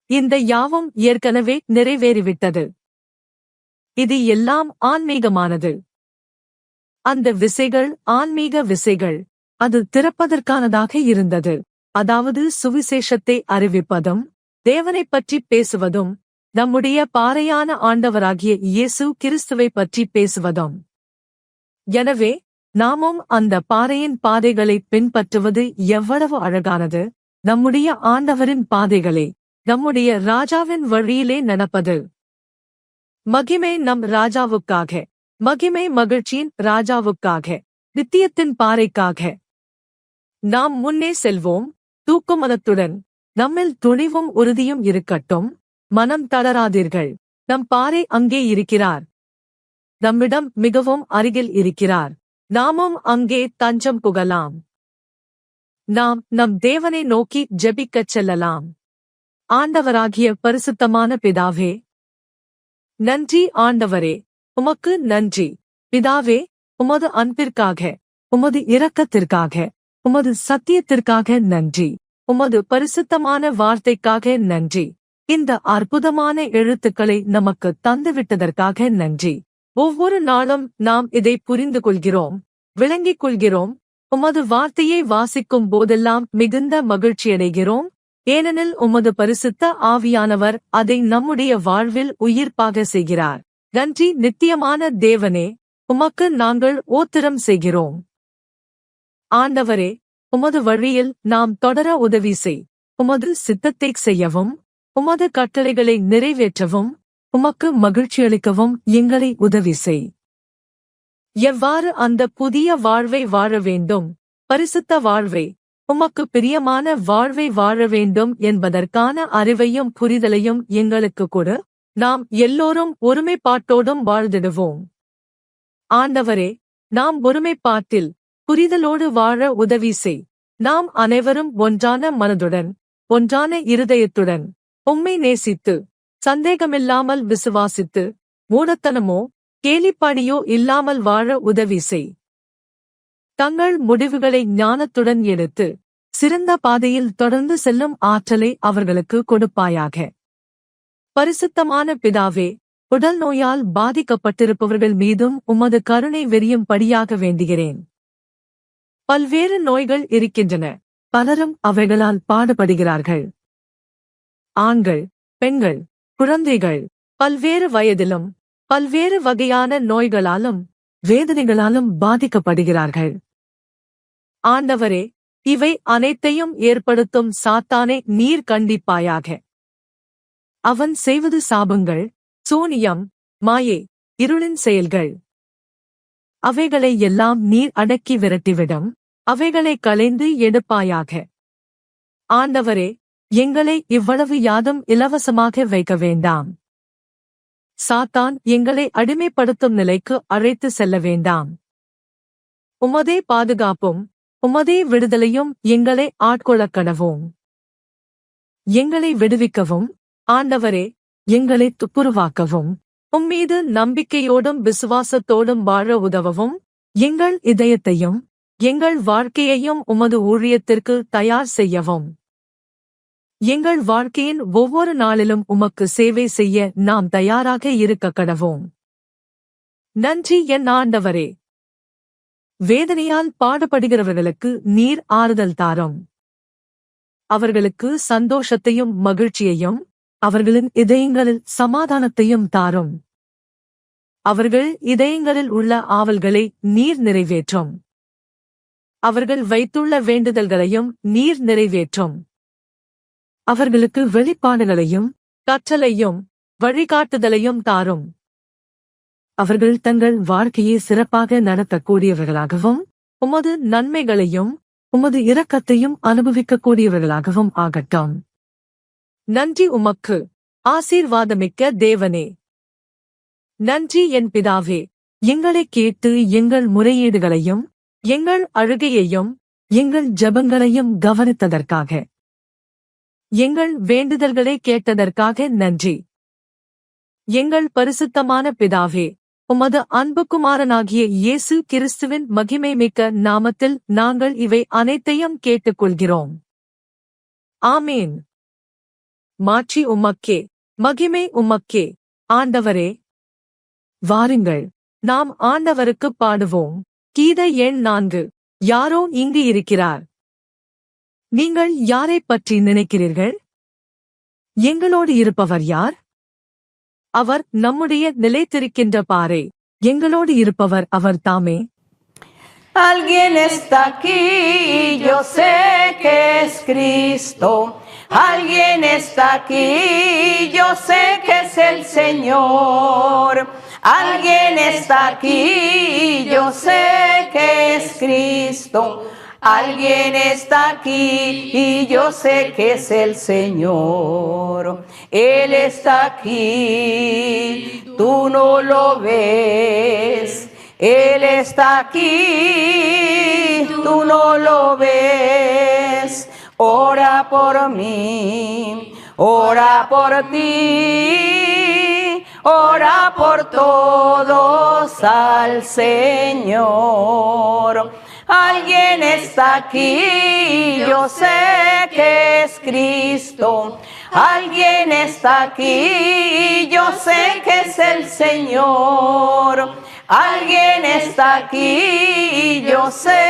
இந்த யாவும் ஏற்கனவே நிறைவேறிவிட்டது. இது எல்லாம் ஆன்மீகமானது. அந்த விசைகள் ஆன்மீக விசைகள், அது திறப்பதற்கானதாக இருந்தது. அதாவது சுவிசேஷத்தை அறிவிப்பதும் தேவனைப் பற்றி பேசுவதும் நம்முடைய பாறையான ஆண்டவராகிய இயேசு கிறிஸ்துவை பற்றி பேசுவதும். எனவே நாமும் அந்த பாறையின் பாதைகளை பின்பற்றுவது எவ்வளவு அழகானது! நம்முடைய ஆண்டவரின் பாதைகளே, நம்முடைய ராஜாவின் வழியிலே நடப்பது. மகிமை நம் ராஜாவுக்காக, மகிமை மகிழ்ச்சியின் ராஜாவுக்காக, நித்தியத்தின் பாறைக்காக. நாம் முன்னே செல்வோம், தூக்குமனத்துடன். நம்மில் துணிவும் உறுதியும் இருக்கட்டும், மனம் தளராதீர்கள். நம் பாறை அங்கே இருக்கிறார், நம்மிடம் மிகவும் அருகில் இருக்கிறார். நாமும் அங்கே தஞ்சம் புகலாம். நாம் நம் தேவனை நோக்கி ஜெபிக்கச் செல்லலாம். ஆண்டவராகிய பரிசுத்தமான பிதாவே, நன்றி ஆண்டவரே, உமக்கு நன்றி. பிதாவே, உமது அன்பிற்காக, உமது இரக்கத்திற்காக, உமது சத்தியத்திற்காக நன்றி. உமது பரிசுத்தமான வார்த்தைக்காக நன்றி. இந்த அற்புதமான எழுத்துக்களை நமக்கு தந்துவிட்டதற்காக நன்றி. ஒவ்வொரு நாளும் நாம் இதை புரிந்து கொள்கிறோம், விளங்கிக் கொள்கிறோம். உமது வார்த்தையை வாசிக்கும் போதெல்லாம் மிகுந்த மகிழ்ச்சியடைகிறோம். ஏனெனில் உமது பரிசுத்த ஆவியானவர் அதை நம்முடைய வாழ்வில் உயிர்ப்பாக செய்கிறார். நன்றி நித்தியமான தேவனே, உமக்கு நாங்கள் ஓத்திரம் செய்கிறோம். ஆண்டவரே, உமது வழியில் நாம் தொடர உதவி செய். உமது சித்தத்தைச் செய்யவும் உமது கட்டளைகளை நிறைவேற்றவும் உமக்கு மகிழ்ச்சியளிக்கவும் எங்களை உதவி செய். எவ்வாறு அந்த புதிய வாழ்வை வாழ வேண்டும், பரிசுத்த வாழ்வை, உமக்கு பிரியமான வாழ்வை வாழ வேண்டும் என்பதற்கான அறிவையும் புரிதலையும் எங்களுக்கு கொடு. நாம் எல்லோரும் ஒருமைப்பாட்டோடும் வாழ்ந்திடுவோம். ஆண்டவரே, நாம் ஒருமைப்பாட்டில் புரிதலோடு வாழ உதவி செய். நாம் அனைவரும் ஒன்றான மனதுடன், ஒன்றான இருதயத்துடன், உம்மை நேசித்து, சந்தேகமில்லாமல் விசுவாசித்து, மூடத்தனமோ கேலிப்பாடியோ இல்லாமல் வாழ உதவி செய். தங்கள் முடிவுகளை ஞானத்துடன் எடுத்து, சிறந்த பாதையில் தொடர்ந்து செல்லும் ஆற்றலை அவர்களுக்கு கொடுப்பாயாக. பரிசுத்தமான பிதாவே, உடல் நோயால் பாதிக்கப்பட்டிருப்பவர்கள் மீதும் உமது கருணை வெறியும்படியாக வேண்டுகிறேன். பல்வேறு நோய்கள் இருக்கின்றன. பலரும் அவைகளால் பாடுபடுகிறார்கள். ஆண்கள், பெண்கள், குழந்தைகள், பல்வேறு வயதிலும் பல்வேறு வகையான நோய்களாலும் வேதனைகளாலும் பாதிக்கப்படுகிறார்கள். ஆண்டவரே, இவை அனைத்தையும் ஏற்படுத்தும் சாத்தானை நீர் கண்டிப்பாயாக. அவன் செய்வது சாபங்கள், சூனியம், மாயை, இருளின் செயல்கள். அவைகளை எல்லாம் நீர் அடக்கி விரட்டிவிடும். அவைகளை களைந்து எடுப்பாயாக. ஆண்டவரே, எங்களை இவ்வளவு யாதும் இலவசமாக வைக்க வேண்டாம். சாத்தான் எங்களை அடிமைப்படுத்தும் நிலைக்கு அழைத்து செல்ல வேண்டாம். உமதே பாதுகாப்பும் உமதே விடுதலையும் எங்களை ஆட்கொள்ளக் கடவோம். எங்களை விடுவிக்கவும், ஆண்டவரே, எங்களை துப்புரவாக்கவும், உம்மீது நம்பிக்கையோடும் விசுவாசத்தோடும் வாழ உதவவும், எங்கள் இதயத்தையும் எங்கள் வாழ்க்கையையும் உமது ஊழியத்திற்கு தயார் செய்யவும். எங்கள் வாழ்க்கையின் ஒவ்வொரு நாளிலும் உமக்கு சேவை செய்ய நாம் தயாராக இருக்க கடவோம். நன்றி என் ஆண்டவரே. வேதனையால் பாடுபடுகிறவர்களுக்கு நீர் ஆறுதல் தாரும். அவர்களுக்கு சந்தோஷத்தையும் மகிழ்ச்சியையும் அவர்களின் இதயங்களில் சமாதானத்தையும் தாரும். அவர்கள் இதயங்களில் உள்ள ஆவல்களை நீர் நிறைவேற்றும். அவர்கள் வைத்துள்ள வேண்டுதல்களையும் நீர் நிறைவேற்றும். அவர்களுக்கு வெளிப்பாடுகளையும் கற்றலையும் வழிகாட்டுதலையும் தாரும். அவர்கள் தங்கள் வாழ்க்கையை சிறப்பாக நடத்தக்கூடியவர்களாகவும் உமது நன்மைகளையும் உமது இரக்கத்தையும் அனுபவிக்கக்கூடியவர்களாகவும் ஆகட்டும். நன்றி உமக்கு, ஆசீர்வாதமிக்க தேவனே. நன்றி என் பிதாவே, எங்களைக் கேட்டு எங்கள் முறையீடுகளையும் எங்கள் அழுகையையும் எங்கள் ஜெபங்களையும் கவனித்ததற்காக, எங்கள் வேண்டுதல்களை கேட்டதற்காக நன்றி. எங்கள் பரிசுத்தமான பிதாவே, உமது அன்பு குமாரனாகிய இயேசு கிறிஸ்துவின் மகிமைமிக்க நாமத்தில் நாங்கள் இவை அனைத்தையும் கேட்டுக்கொள்கிறோம். ஆமேன். மாட்சி உமக்கே, மகிமை உமக்கே. ஆண்டவரே, வாருங்கள், நாம் ஆண்டவருக்குப் பாடுவோம். கீதை எண் 4. யாரோ இங்கு இருக்கிறார். நீங்கள் யாரைப் பற்றி நினைக்கிறீர்கள்? எங்களோடு இருப்பவர் யார்? அவர் நம்முடைய நிலைத்திருக்கின்ற பாறை. எங்களோடு இருப்பவர் அவர் தாமே. Alguien está aquí, yo sé que es Cristo. Alguien está aquí, yo sé que es el Señor. Alguien está aquí, yo sé que es Cristo. Alguien está aquí y yo sé que es el Señor. Él está aquí, tú no lo ves. Él está aquí, tú no lo ves. Ora por mí, ora por ti, ora por todos al Señor. Alguien está aquí, yo sé que es Cristo. Alguien está aquí, yo sé que es el Señor. Alguien está aquí, yo sé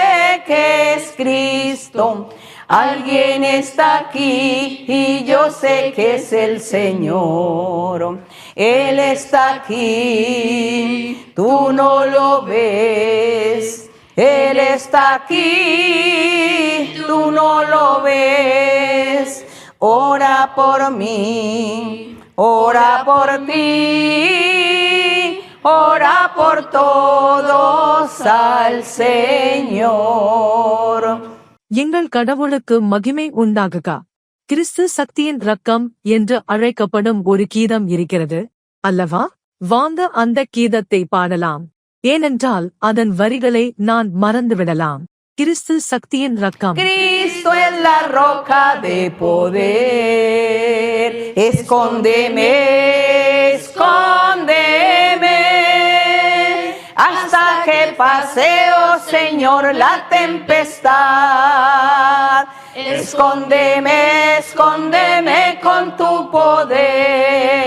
que es Cristo. Alguien está aquí y yo sé que es el Señor. Él está aquí, tú no lo ves. Él está aquí, tú no lo ves. ora por mí, ora por ti, ora por todos al Señor. எங்கள் கடவுளுக்கு மகிமை உண்டாகுக. கிறிஸ்து சக்தியின் இரக்கம் என்று அழைக்கப்படும் ஒரு கீதம் இருக்கிறது அல்லவா? வாங்க அந்த கீதத்தை பாடலாம். ஏனென்றால் அதன் வரிகளை நான் மறந்துவிடலாம். கிறிஸ்து சக்தியின் இரக்கம். Cristo es la roca de poder, escóndeme, escóndeme, hasta que pase, oh Señor, la tempestad. Escóndeme, escóndeme con tu poder.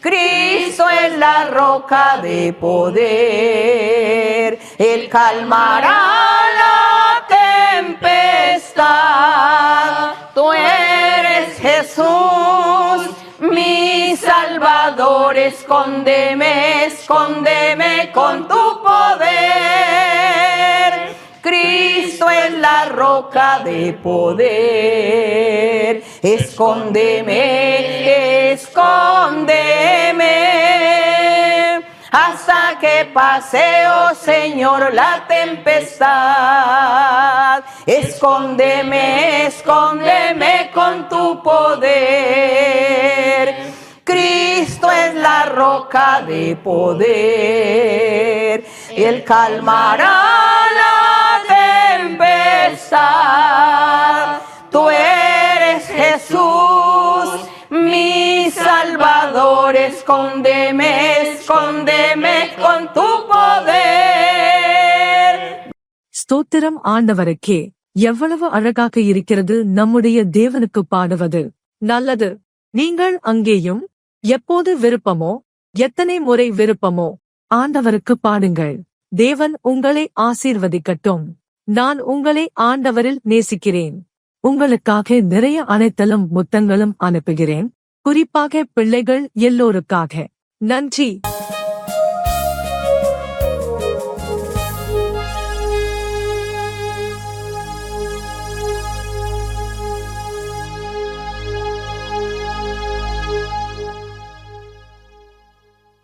Cristo es la roca de poder, Él calmará la tempestad. Tú eres Jesús, mi Salvador. Escóndeme, escóndeme con tu poder. Cristo es la roca de poder. Escóndeme, escóndeme, hasta que pase, oh Señor, la tempestad. Escóndeme, escóndeme con tu poder. Cristo es la roca de poder. Él calmará la tempestad. Tú eres Jesús, mi Salvador. Escóndeme, escóndeme con tu poder. ஸ்தோத்திரம் ஆண்டவருக்கே. எவ்வளவு அழகாக இருக்கிறது நம்முடைய தேவனுக்கு பாடுவது. நல்லது. நீங்கள் அங்கேயும் எப்போது விருப்பமோ, எத்தனை முறை விருப்பமோ ஆண்டவருக்கு பாடுங்கள். தேவன் உங்களை ஆசீர்வதிக்கட்டும். நான் உங்களை ஆண்டவரில் நேசிக்கிறேன். உங்களுக்காக நிறைய அனைத்தலும் முத்தங்களும் அனுப்புகிறேன். குறிப்பாக பிள்ளைகள் எல்லோருக்காக. நன்றி.